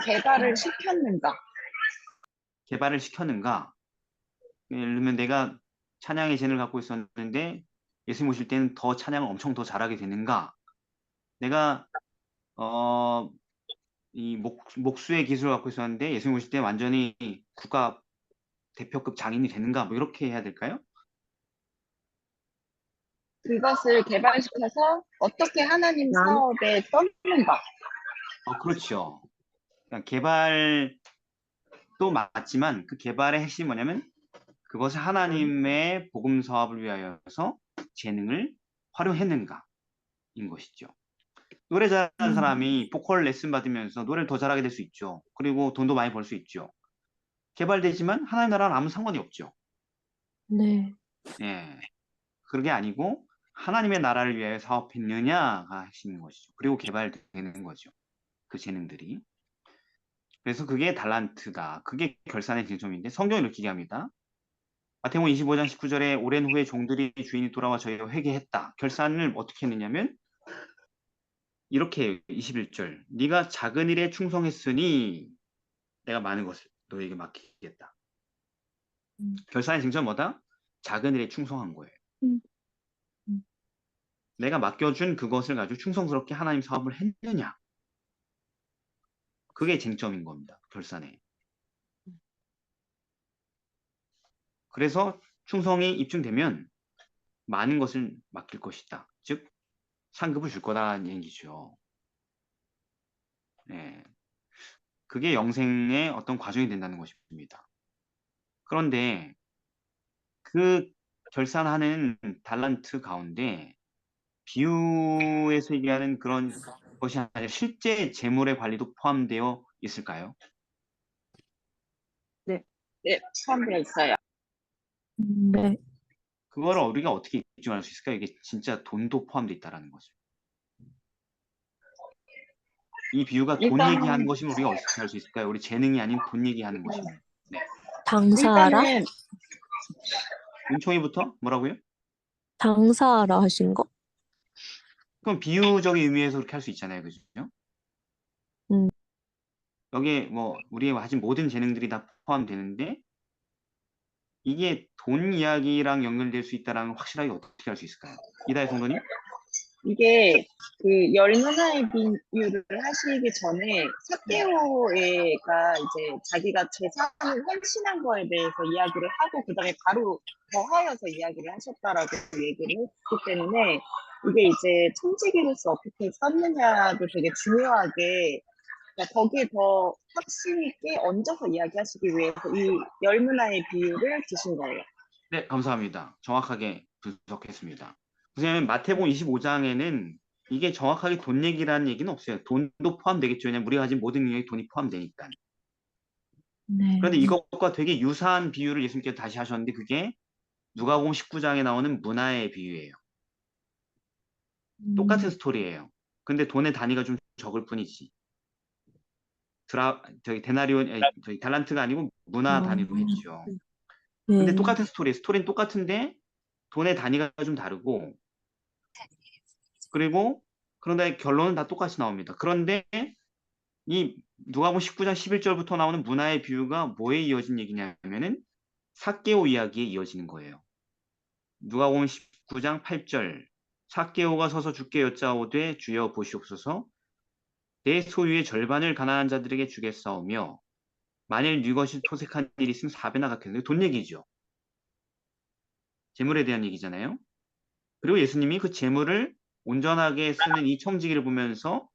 개발을 시켰는가? 개발을 시켰는가? 예를 들면 내가 찬양의 재능을 갖고 있었는데 예수님 오실 때는 더 찬양을 엄청 더 잘하게 되는가? 내가 이 목수의 기술을 갖고 있었는데 예수님 오실 때 완전히 국가 대표급 장인이 되는가? 뭐 이렇게 해야 될까요? 그것을 개발시켜서 어떻게 하나님 사업에 썼는가? 그렇죠. 그러니까 개발도 맞지만 그 개발의 핵심이 뭐냐면 그것을 하나님의 복음 사업을 위하여서 재능을 활용했는가인 것이죠. 노래 잘하는 사람이 보컬 레슨 받으면서 노래를 더 잘하게 될 수 있죠. 그리고 돈도 많이 벌 수 있죠. 개발되지만 하나님 나라는 아무 상관이 없죠. 네. 예. 그게 아니고 하나님의 나라를 위하여 사업했느냐가 핵심인 것이죠. 그리고 개발되는 거죠. 그 재능들이. 그래서 그게 달란트다. 그게 결산의 쟁점인데 성경이 이렇게 얘기합니다. 마태복음 25장 19절에 오랜 후에 종들이 주인이 돌아와 저희가 회개했다. 결산을 어떻게 했느냐면 이렇게 21절. 네가 작은 일에 충성했으니 내가 많은 것을 너에게 맡기겠다. 결산의 쟁점 뭐다? 작은 일에 충성한 거예요. 음. 내가 맡겨준 그것을 가지고 충성스럽게 하나님 사업을 했느냐. 그게 쟁점인 겁니다. 결산에. 그래서 충성이 입증되면 많은 것을 맡길 것이다. 즉 상급을 줄 거다라는 얘기죠. 네. 그게 영생의 어떤 과정이 된다는 것입니다. 그런데 그 결산하는 달란트 가운데 비유에서 얘기하는 그런 것이 아니라 실제 재물의 관리도 포함되어 있을까요? 네, 포함되어 있어요. 네. 그거를 우리가 어떻게 입증할 수 있을까요? 이게 진짜 돈도 포함되어 있다는 거죠. 이 비유가 돈 일단은- 얘기하는 것이면 우리가 어떻게 할 수 있을까요? 우리 재능이 아닌 돈 얘기하는 것이면. 네. 당사하라? 일단은 은총이부터 뭐라고요? 당사하라 하신 거? 그럼 비유적인 의미에서 그렇게 할 수 있잖아요. 그죠? 음. 여기에 뭐 우리가 가진 모든 재능들이 다 포함되는데 이게 돈 이야기랑 연결될 수 있다는 확실하게 어떻게 할 수 있을까요? 이다혜 성도님? 이게 그 열문화의 비유를 하시기 전에 삭개오가 이제 자기가 재산을 헌신한 거에 대해서 이야기를 하고 그다음에 바로 더하여서 이야기를 하셨다라고 얘기를 했기 때문에 이게 이제 청지기로서 어떻게 썼느냐도 되게 중요하게 그러니까 거기에 더 확신 있게 얹어서 이야기하시기 위해서 이 열문화의 비유를 드신 거예요. 네, 감사합니다. 정확하게 분석했습니다. 선생님, 마태복음 25장에는 이게 정확하게 돈 얘기라는 얘기는 없어요. 돈도 포함되겠죠. 왜냐면 우리가 가진 모든 능력이 돈이 포함되니까. 네. 그런데 이것과 되게 유사한 비유를 예수님께서 다시 하셨는데 그게 누가복음 19장에 나오는 문화의 비유예요. 똑같은 스토리예요. 근데 돈의 단위가 좀 적을 뿐이지. 저기 달란트가 아니고 문화 단위로 했죠. 근데 네. 똑같은 스토리는 똑같은데 돈의 단위가 좀 다르고 그리고 그런데 결론은 다 똑같이 나옵니다. 그런데 이 누가복음 19장 11절부터 나오는 문화의 비유가 뭐에 이어진 얘기냐면은 삭개오 이야기에 이어지는 거예요. 누가복음 19장 8절 삭개오가 서서 주께 여짜오되 주여 보시옵소서 내 소유의 절반을 가난한 자들에게 주겠사오며 만일 네 것이 토색한 일이 있으면 4배나 갚겠는데 돈 얘기죠. 재물에 대한 얘기잖아요. 그리고 예수님이 그 재물을 온전하게 쓰는 이 청지기를 보면서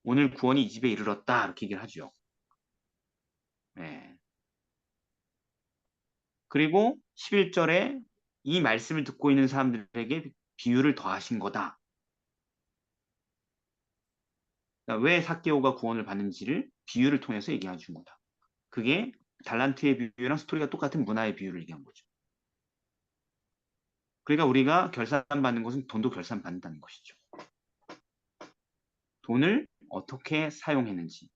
오늘 구원이 이 집에 이르렀다 이렇게 얘기를 하죠. 네. 그리고 11절에 이 말씀을 듣고 있는 사람들에게 비유를 더하신 거다. 그러니까 왜 삭개오가 구원을 받는지를 비유를 통해서 얘기해 준 거다. 그게 달란트의 비유랑 스토리가 똑같은 문화의 비유를 얘기한 거죠. 그러니까 우리가 결산받는 것은 돈도 결산받는다는 것이죠. 돈을 어떻게 사용했는지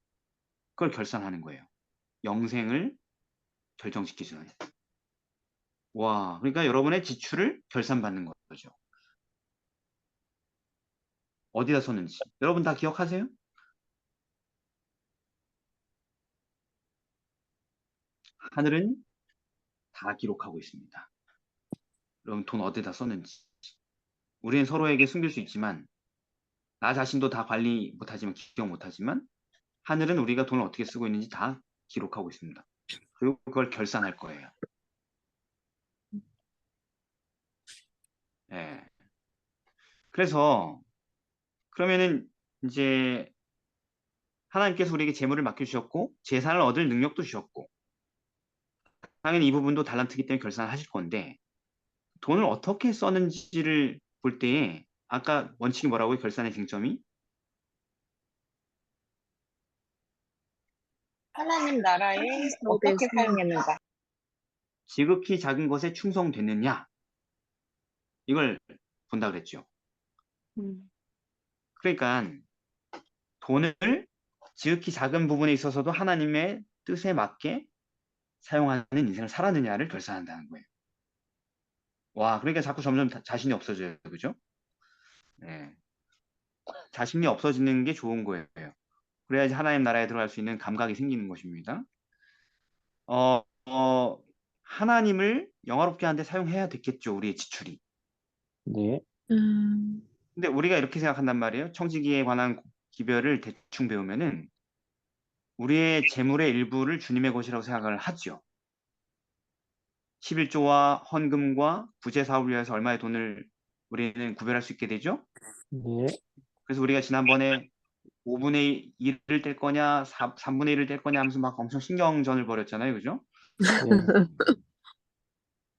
그걸 결산하는 거예요. 영생을 결정시키잖아요. 와, 그러니까 여러분의 지출을 결산받는 거죠. 어디다 썼는지. 여러분 다 기억하세요? 하늘은 다 기록하고 있습니다. 여러분 돈 어디다 썼는지. 우리는 서로에게 숨길 수 있지만 나 자신도 다 관리 못하지만 기억 못하지만 하늘은 우리가 돈을 어떻게 쓰고 있는지 다 기록하고 있습니다. 그리고 그걸 결산할 거예요. 예. 그래서 그러면은 이제 하나님께서 우리에게 재물을 맡겨주셨고 재산을 얻을 능력도 주셨고 당연히 이 부분도 달란트기 때문에 결산을 하실 건데 돈을 어떻게 썼는지를 볼 때에 아까 원칙이 뭐라고요? 결산의 쟁점이? 하나님 나라에 어떻게 어디에서? 사용했는가. 지극히 작은 것에 충성됐느냐? 이걸 본다 그랬죠. 그러니까 돈을 지극히 작은 부분에 있어서도 하나님의 뜻에 맞게 사용하는 인생을 살았느냐를 결산한다는 거예요. 와, 그러니까 자꾸 점점 자신이 없어져요. 그죠? 네. 자신이 없어지는 게 좋은 거예요. 그래야지 하나님 나라에 들어갈 수 있는 감각이 생기는 것입니다. 하나님을 영화롭게 하는데 사용해야 됐겠죠. 우리의 지출이. 네. 근데 우리가 이렇게 생각한단 말이에요. 청지기에 관한 기별을 대충 배우면은 우리의 재물의 일부를 주님의 것이라고 생각을 하죠. 11조와 헌금과 부재 사업을 위해서 얼마의 돈을 우리는 구별할 수 있게 되죠. 네. 그래서 우리가 지난번에 5분의 1을 뗄 거냐, 3분의 1을 뗄 거냐 하면서 막 엄청 신경전을 벌였잖아요. 그죠? 네.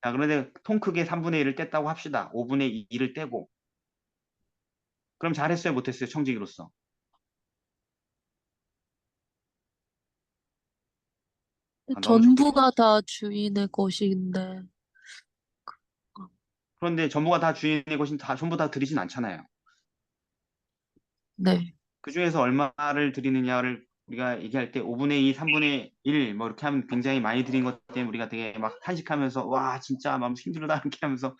자, 그런데 통 크게 3분의 1을 뗐다고 합시다. 5분의 2를 떼고. 그럼 잘했어요? 못했어요? 청지기로서. 너무 전부가 다 주인의 것인데. 그런데 전부가 다 주인의 것인 다 전부 다 드리진 않잖아요. 네. 그 중에서 얼마를 드리느냐를 우리가 얘기할 때 5분의 2, 3분의 1 뭐 이렇게 하면 굉장히 많이 드린 것 때문에 우리가 되게 막 탄식하면서 와 진짜 마음 힘들다 이렇게 하면서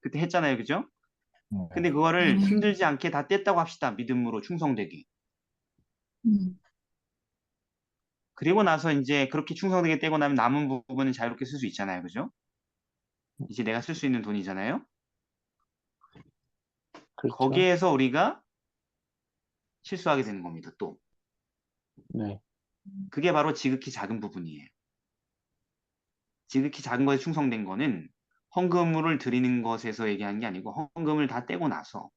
그때 했잖아요. 그죠? 근데 그거를 힘들지 않게 다 뗐다고 합시다. 믿음으로 충성되게. 그리고 나서 이제 그렇게 충성되게 떼고 나면 남은 부분은 자유롭게 쓸 수 있잖아요. 그죠? 이제 내가 쓸 수 있는 돈이잖아요. 그렇죠. 거기에서 우리가 실수하게 되는 겁니다. 또. 네. 그게 바로 지극히 작은 부분이에요. 지극히 작은 것에 충성된 거는 헌금을 드리는 것에서 얘기하는 게 아니고 헌금을 다 떼고 나서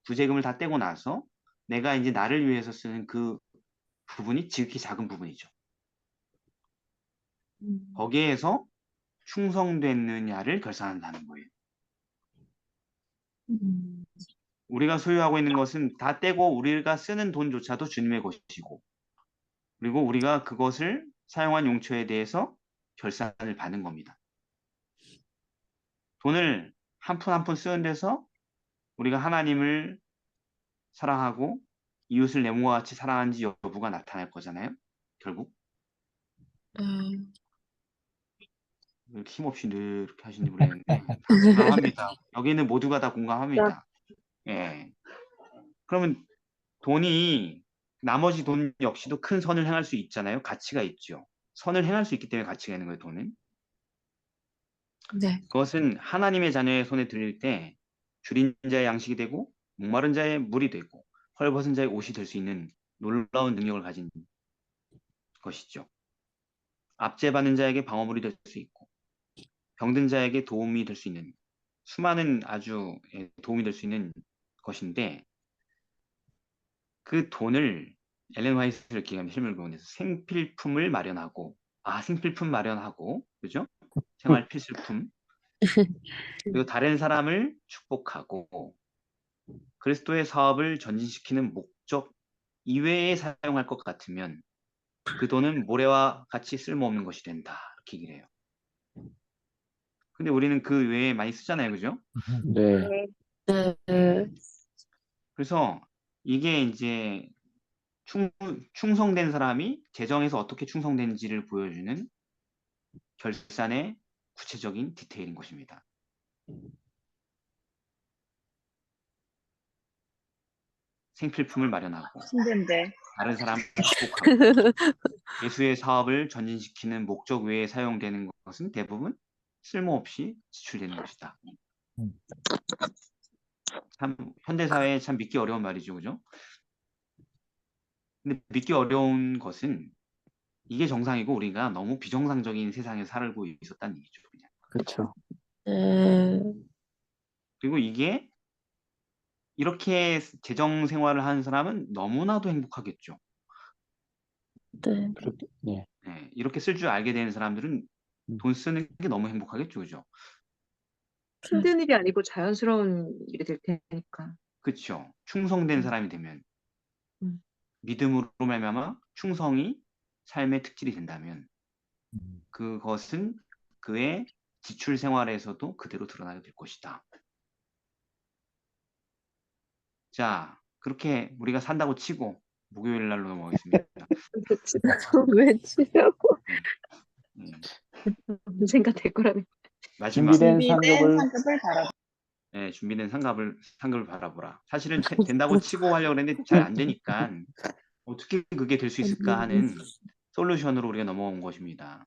부재금을 다 떼고 나서 내가 이제 나를 위해서 쓰는 그 부분이 지극히 작은 부분이죠. 거기에서 충성됐느냐를 결산한다는 거예요. 우리가 소유하고 있는 것은 다 떼고 우리가 쓰는 돈조차도 주님의 것이고 그리고 우리가 그것을 사용한 용처에 대해서 결산을 받는 겁니다. 돈을 한 푼 한 푼 쓰는 데서 우리가 하나님을 사랑하고 이웃을 내 몸과 같이 사랑하는지 여부가 나타날 거잖아요. 결국. 이렇게 힘없이 늘 이렇게 하시는지 모르겠는데 공감합니다. 여기는 모두가 다 공감합니다. 예. 그러면 돈이 나머지 돈 역시도 큰 선을 행할 수 있잖아요. 가치가 있죠. 선을 행할 수 있기 때문에 가치가 있는 거예요. 돈은. 네. 그것은 하나님의 자녀의 손에 들릴 때 줄인 자의 양식이 되고 목마른 자의 물이 되고 헐벗은 자의 옷이 될 수 있는 놀라운 능력을 가진 것이죠. 압제받는 자에게 방어물이 될 수 있고 병든 자에게 도움이 될 수 있는 수많은 아주 도움이 될 수 있는 것인데 그 돈을 엘렌 화이트를 기억하면 힘을 보내서 생필품을 마련하고 생필품 마련하고 그죠? 생활 필수품 그리고 다른 사람을 축복하고 그리스도의 사업을 전진시키는 목적 이외에 사용할 것 같으면 그 돈은 모래와 같이 쓸모없는 것이 된다. 이렇게 얘기를 해요. 근데 우리는 그 외에 많이 쓰잖아요. 그죠? 네. 네. 그래서 이게 이제 충성된 사람이 재정에서 어떻게 충성되는지를 보여주는 결산의 구체적인 디테일인 것입니다. 생필품을 마련하고 힘든데. 다른 사람을 축복하고 예수의 사업을 전진시키는 목적 외에 사용되는 것은 대부분 쓸모없이 지출되는 것이다. 참 현대사회에 참 믿기 어려운 말이죠. 그죠? 근데 믿기 어려운 것은 이게 정상이고 우리가 너무 비정상적인 세상에 살고 있었다는 얘기죠. 그냥. 그렇죠. 그리고 이게 이렇게 재정 생활을 하는 사람은 너무나도 행복하겠죠. 네. 네. 네, 이렇게 쓸 줄 알게 되는 사람들은 돈 쓰는 게 너무 행복하겠죠. 그죠? 힘든 일이 아니고 자연스러운 일이 될 테니까. 그쵸? 충성된 음. 사람이 되면 음. 믿음으로 말미암아 충성이 삶의 특질이 된다면 그것은 그의 지출 생활에서도 그대로 드러나게 될 것이다. 자, 그렇게 우리가 산다고 치고 목요일 날로 넘어가겠습니다. 외치려고. 음, 언젠가 될 거라는. 마지막 준비된 준비된 상급을 상급을 바라. 준비된 상급을 바라보라. 사실은 된다고 치고 하려고 했는데 잘 안 되니까 어떻게 그게 될 수 있을까 하는 솔루션으로 우리가 넘어온 것입니다.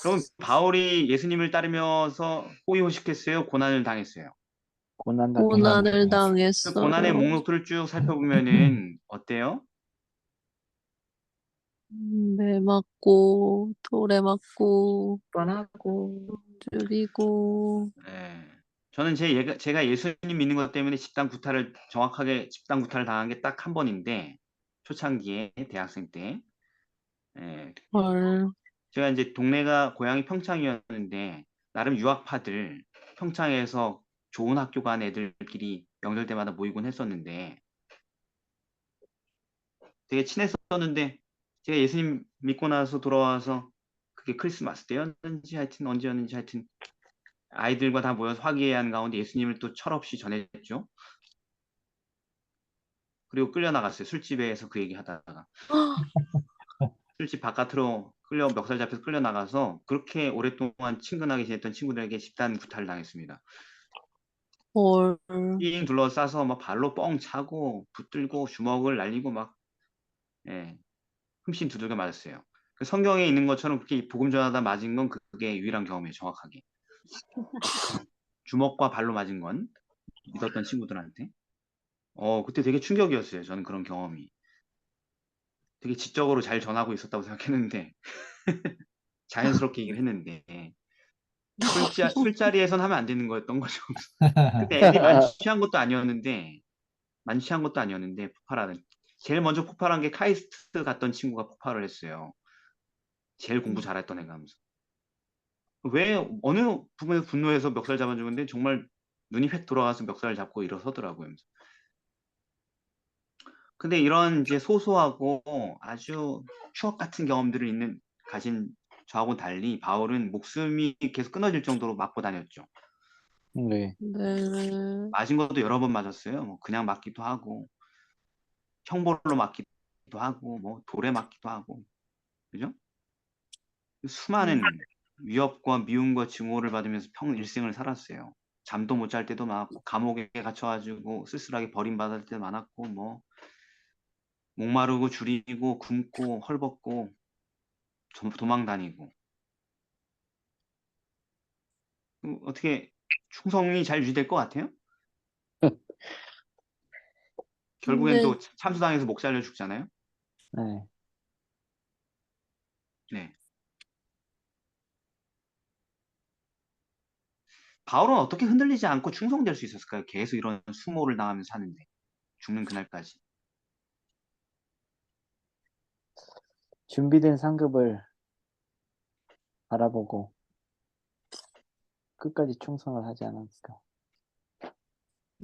그럼 바울이 예수님을 따르면서 호의호식했어요? 고난을 당했어요? 고난 고난을 당했습니다. 그 고난의 당했어요. 목록들을 쭉 살펴보면은 어때요? 매 맞고 돌에 맞고 원하고 죽이고 예. 저는 제가 예수님 믿는 것 때문에 정확하게 집단 구타를 당한 게 딱 한 번인데 초창기에 대학생 때 헐. 제가 이제 동네가 고향이 평창이었는데 나름 유학파들 평창에서 좋은 학교 간 애들끼리 명절 때마다 모이곤 했었는데 되게 친했었는데 제가 예수님 믿고 나서 돌아와서 그게 크리스마스 때였는지 하여튼 언제였는지 하여튼 아이들과 다 모여서 화기애애한 가운데 예수님을 또 철없이 전했죠. 그리고 끌려나갔어요. 술집에서 그 얘기 하다가. 술집 바깥으로 멱살 잡혀서 끌려나가서 그렇게 오랫동안 친근하게 지냈던 친구들에게 집단 구타를 당했습니다. 헐. 삥 둘러싸서 막 발로 뻥 차고 붙들고 주먹을 날리고 막 흠씬 두들겨 맞았어요. 그 성경에 있는 것처럼 그렇게 복음 전하다 맞은 건 그게 유일한 경험이에요. 정확하게. 주먹과 발로 맞은 건 믿었던 친구들한테. 그때 되게 충격이었어요. 저는 그런 경험이. 되게 지적으로 잘 전하고 있었다고 생각했는데 자연스럽게 얘기를 했는데 술자리에선 하면 안 되는 거였던 거죠. 그때 애들이 만취한 것도 아니었는데 폭발하는 제일 먼저 폭발한 게 카이스트 갔던 친구가 폭발을 했어요. 제일 공부 잘했던 애가 하면서 왜 어느 부분에서 분노해서 멱살 잡아주는데 정말 눈이 획 돌아가서 멱살을 잡고 일어서더라고요. 근데 이런 이제 소소하고 아주 추억 같은 경험들을 가진 저하고 달리 바울은 목숨이 계속 끊어질 정도로 맞고 다녔죠. 네. 네. 맞은 것도 여러 번 맞았어요. 뭐 그냥 맞기도 하고 형벌로 맞기도 하고 뭐 돌에 맞기도 하고 그죠? 수많은 위협과 미움과 증오를 받으면서 일생을 살았어요. 잠도 못 잘 때도 많았고 감옥에 갇혀가지고 쓸쓸하게 버림받을 때도 많았고 뭐 목마르고 줄이고 굶고 헐벗고 도망 다니고 어떻게 충성이 잘 유지될 것 같아요? 결국엔 근데 또 참수당해서 목 잘려 죽잖아요. 네. 네. 바울은 어떻게 흔들리지 않고 충성될 수 있었을까요? 계속 이런 수모를 당하면서 사는데 죽는 그날까지. 준비된 상급을 바라보고 끝까지 충성을 하지 않았을까.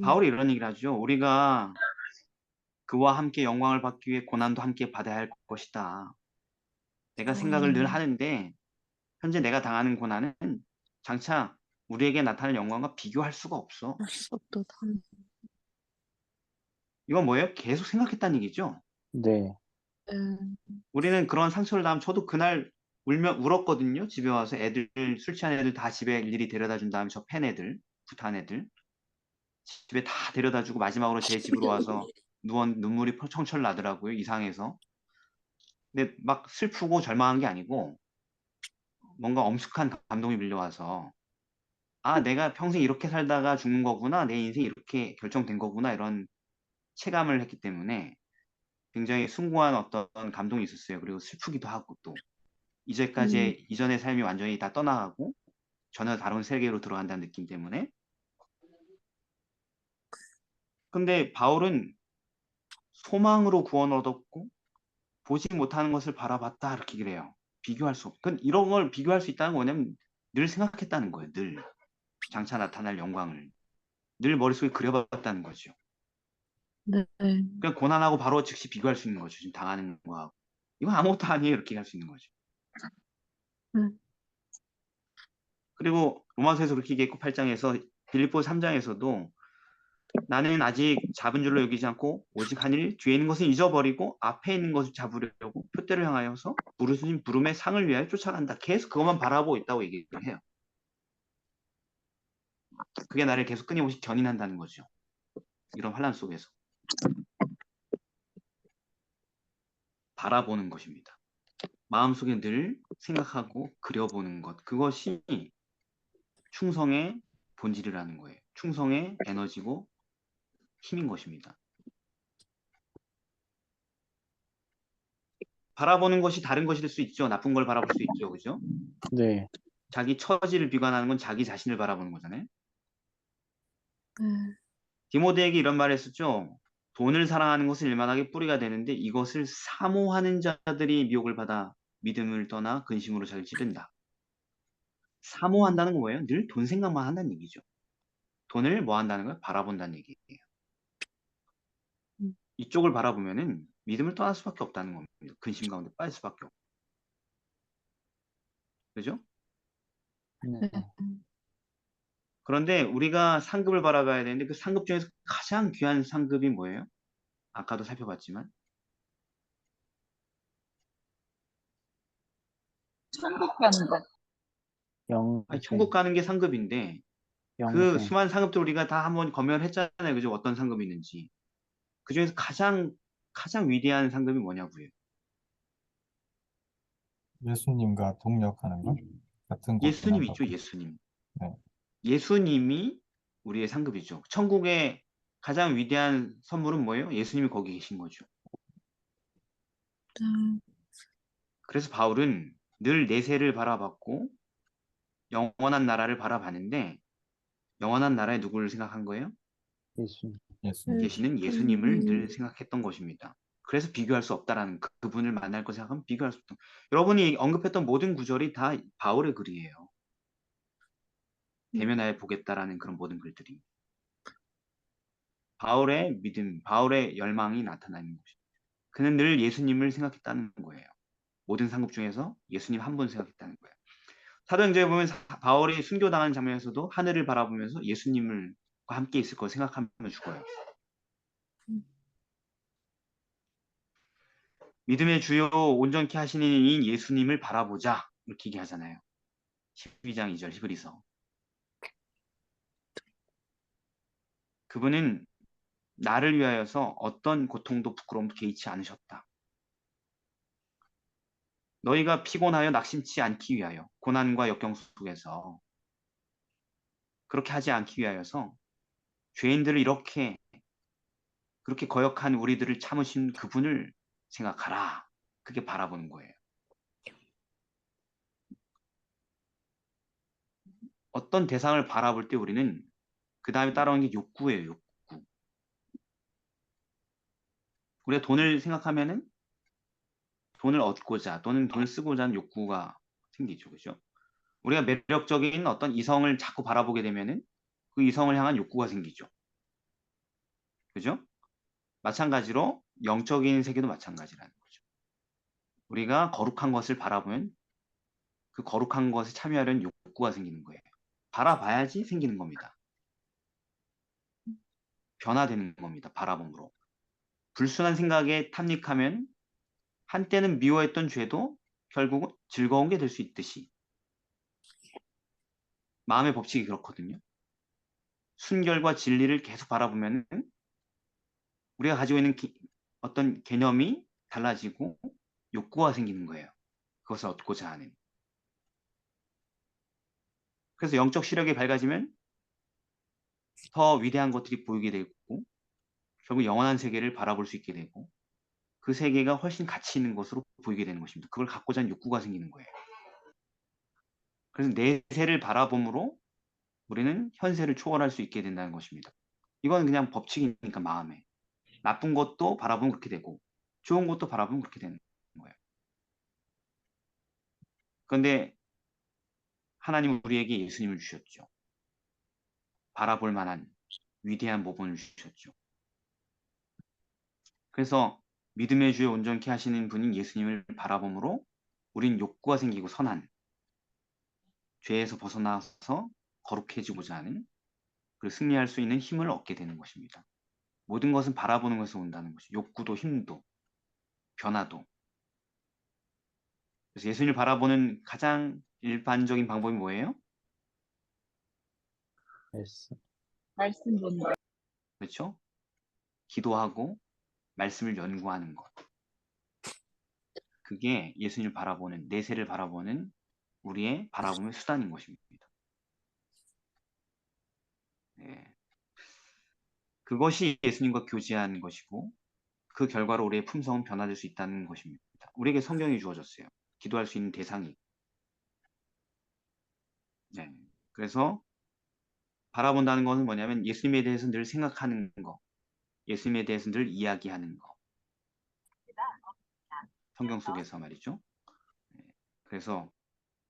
바울이 이런 얘기를 하죠. 우리가 그와 함께 영광을 받기 위해 고난도 함께 받아야 할 것이다. 내가 생각을 늘 하는데 현재 내가 당하는 고난은 장차 우리에게 나타날 영광과 비교할 수가 없어. 또 당. 이건 뭐예요? 계속 생각했다는 얘기죠. 네. 우리는 그런 상처를 당하면 저도 그날 울었거든요. 집에 와서 술 취한 애들 다 집에 일일이 데려다 준 다음에 저 팬 애들, 부탄 애들 집에 다 데려다 주고 마지막으로 제 집으로 와서 눈물이 청철 나더라고요. 이상해서. 근데 막 슬프고 절망한 게 아니고 뭔가 엄숙한 감동이 밀려와서 내가 평생 이렇게 살다가 죽는 거구나. 내 인생이 이렇게 결정된 거구나. 이런 체감을 했기 때문에 굉장히 숭고한 어떤 감동이 있었어요. 그리고 슬프기도 하고 또 이전의 삶이 완전히 다 떠나가고 전혀 다른 세계로 들어간다는 느낌 때문에. 근데 바울은 소망으로 구원 얻었고 보지 못하는 것을 바라봤다 이렇게 그래요. 비교할 수 없. 이런 걸 비교할 수 있다는 건 뭐냐면 늘 생각했다는 거예요. 늘 장차 나타날 영광을 늘 머릿속에 그려봤다는 거죠. 네. 그냥 고난하고 바로 즉시 비교할 수 있는 거죠. 지금 당하는 거하고. 이건 아무것도 아니에요. 이렇게 할 수 있는 거죠. 음. 그리고 로마서에서 그렇게 얘기했고 8장에서 빌립보 3장에서도 나는 아직 잡은 줄로 여기지 않고 오직 한 일 뒤에 있는 것은 잊어버리고 앞에 있는 것을 잡으려고 표대를 향하여서 부르신 부름의 상을 위하여 쫓아간다. 계속 그것만 바라보고 있다고 얘기를 해요. 그게 나를 계속 끊임없이 견인한다는 거죠. 이런 환란 속에서 바라보는 것입니다. 마음속에 늘 생각하고 그려보는 것, 그것이 충성의 본질이라는 거예요. 충성의 에너지고 힘인 것입니다. 바라보는 것이 다른 것이 될 수 있죠. 나쁜 걸 바라볼 수 있죠. 그죠? 네. 자기 처지를 비관하는 건 자기 자신을 바라보는 거잖아요. 음. 디모데에게 이런 말을 했었죠. 돈을 사랑하는 것은 일만하게 뿌리가 되는데 이것을 사모하는 자들이 미혹을 받아 믿음을 떠나 근심으로 자기를 찌른다. 사모한다는 건 뭐예요? 늘 돈 생각만 한다는 얘기죠. 돈을 뭐 한다는 걸 바라본다는 얘기예요. 음. 이쪽을 바라보면은 믿음을 떠날 수밖에 없다는 겁니다. 근심 가운데 빠질 수밖에 없고. 그죠? 네. 그런데 우리가 상급을 바라봐야 되는데 그 상급 중에서 가장 귀한 상급이 뭐예요? 아까도 살펴봤지만 천국 가는 것. 아니, 영생, 천국 가는 게 상급인데 그 영생. 수많은 상급들 우리가 다 한번 검열을 했잖아요. 그죠? 어떤 상급이 있는지. 그 중에서 가장 위대한 상급이 뭐냐고요. 예수님과 동력하는 것 같은 곳 예수님 하는 있죠. 것. 예수님. 네. 예수님이 우리의 상급이죠. 천국의 가장 위대한 선물은 뭐예요? 예수님이 거기 계신 거죠. 음. 그래서 바울은 늘 내세를 바라봤고 영원한 나라를 바라봤는데 영원한 나라에 누구를 생각한 거예요? 예수님. 예수님. 계시는 예수님을 늘 생각했던 것입니다. 그래서 비교할 수 없다라는 그분을 만날 거 생각하면 비교할 수 없다. 여러분이 언급했던 모든 구절이 다 바울의 글이에요. 대면하여 보겠다라는 그런 모든 글들이 바울의 믿음, 바울의 열망이 나타나는 것입니다. 그는 늘 예수님을 생각했다는 거예요. 모든 상급 중에서 예수님 한 분 생각했다는 거예요. 사도행전에 보면 바울이 순교당하는 장면에서도 하늘을 바라보면서 예수님을 함께 있을 걸 생각하며 죽어요. 믿음의 주요 온전케 하시는 이인 예수님을 바라보자 이렇게 얘기하잖아요. 12장 2절 히브리서. 그분은 나를 위하여서 어떤 고통도 부끄러움도 개의치 않으셨다. 너희가 피곤하여 낙심치 않기 위하여 고난과 역경 속에서 그렇게 하지 않기 위하여서 죄인들을 그렇게 거역한 우리들을 참으신 그분을 생각하라. 그게 바라보는 거예요. 어떤 대상을 바라볼 때 우리는 그 다음에 따라오는 게 욕구예요. 욕구. 우리가 돈을 생각하면은 돈을 얻고자 또는 돈을 쓰고자 하는 욕구가 생기죠. 그죠? 우리가 매력적인 어떤 이성을 자꾸 바라보게 되면은 그 이성을 향한 욕구가 생기죠. 그죠? 마찬가지로 영적인 세계도 마찬가지라는 거죠. 우리가 거룩한 것을 바라보면 그 거룩한 것에 참여하려는 욕구가 생기는 거예요. 바라봐야지 생기는 겁니다. 변화되는 겁니다. 바라봄으로. 불순한 생각에 탐닉하면 한때는 미워했던 죄도 결국은 즐거운 게 될 수 있듯이 마음의 법칙이 그렇거든요. 순결과 진리를 계속 바라보면 우리가 가지고 있는 어떤 개념이 달라지고 욕구가 생기는 거예요. 그것을 얻고자 하는. 그래서 영적 시력이 밝아지면 더 위대한 것들이 보이게 되고 결국 영원한 세계를 바라볼 수 있게 되고 그 세계가 훨씬 가치 있는 것으로 보이게 되는 것입니다. 그걸 갖고자 하는 욕구가 생기는 거예요. 그래서 내세를 바라봄으로 우리는 현세를 초월할 수 있게 된다는 것입니다. 이건 그냥 법칙이니까 마음에. 나쁜 것도 바라보면 그렇게 되고 좋은 것도 바라보면 그렇게 되는 거예요. 그런데 하나님은 우리에게 예수님을 주셨죠. 바라볼 만한 위대한 모범을 주셨죠. 그래서 믿음의 주에 온전케 하시는 분인 예수님을 바라봄으로 우린 욕구가 생기고 선한 죄에서 벗어나서 거룩해지고자 하는 그리고 승리할 수 있는 힘을 얻게 되는 것입니다. 모든 것은 바라보는 것에서 온다는 것이 욕구도 힘도 변화도. 그래서 예수님을 바라보는 가장 일반적인 방법이 뭐예요? 말씀 보는 거. 그렇죠? 기도하고 말씀을 연구하는 것. 그게 예수님을 바라보는, 내세를 바라보는 우리의 바라보는 수단인 것입니다. 네. 그것이 예수님과 교제하는 것이고 그 결과로 우리의 품성은 변화될 수 있다는 것입니다. 우리에게 성경이 주어졌어요. 기도할 수 있는 대상이. 네. 그래서 바라본다는 것은 뭐냐면 예수님에 대해서 늘 생각하는 거, 예수님에 대해서 늘 이야기하는 거. 성경 속에서 말이죠. 네. 그래서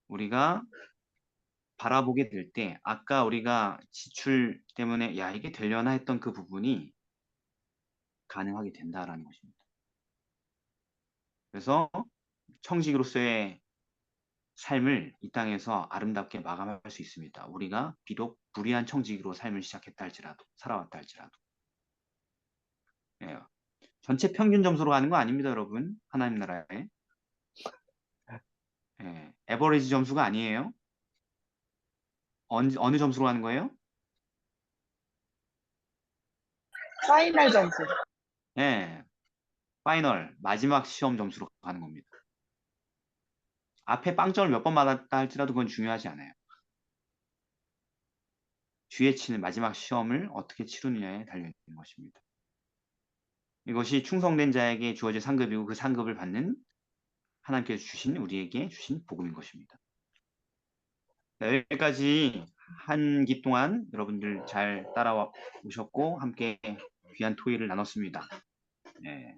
우리가 바라보게 될 때 아까 우리가 지출 때문에 야 이게 되려나 했던 그 부분이 가능하게 된다라는 것입니다. 그래서 청지기로서의 삶을 이 땅에서 아름답게 마감할 수 있습니다. 우리가 비록 불의한 청지기로 삶을 시작했다 할지라도 살아왔다 할지라도 예. 전체 평균 점수로 가는 거 아닙니다, 여러분. 하나님 나라에 예. 에버리지 점수가 아니에요. 어느 점수로 가는 거예요? 파이널 점수. 예. 파이널 마지막 시험 점수로 가는 겁니다. 앞에 빵점을 몇 번 받았다 할지라도 그건 중요하지 않아요. 뒤에 치는 마지막 시험을 어떻게 치르느냐에 달려있는 것입니다. 이것이 충성된 자에게 주어질 상급이고 그 상급을 받는 하나님께서 주신 우리에게 주신 복음인 것입니다. 여기까지 한 기 동안 여러분들 잘 따라와 오셨고 함께 귀한 토의를 나눴습니다. 네.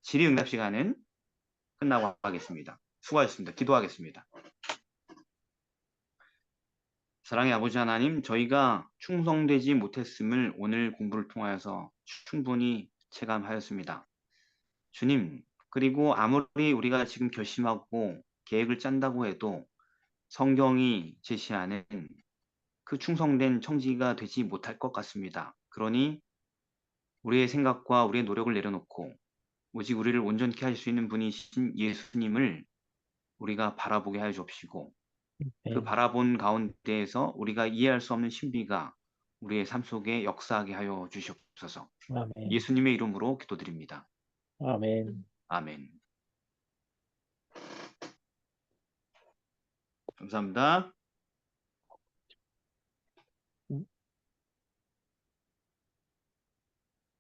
질의응답 시간은 끝나고 하겠습니다. 수고하셨습니다. 기도하겠습니다. 사랑의 아버지 하나님, 저희가 충성되지 못했음을 오늘 공부를 통하여서 충분히 체감하였습니다. 주님, 그리고 아무리 우리가 지금 결심하고 계획을 짠다고 해도 성경이 제시하는 그 충성된 청지기가 되지 못할 것 같습니다. 그러니 우리의 생각과 우리의 노력을 내려놓고 오직 우리를 온전케 하실 수 있는 분이신 예수님을 우리가 바라보게 하여 주옵시고 그 바라본 가운데에서 우리가 이해할 수 없는 신비가 우리의 삶 속에 역사하게 하여 주시옵소서. 아멘. 예수님의 이름으로 기도드립니다. 아멘. 아멘. 감사합니다.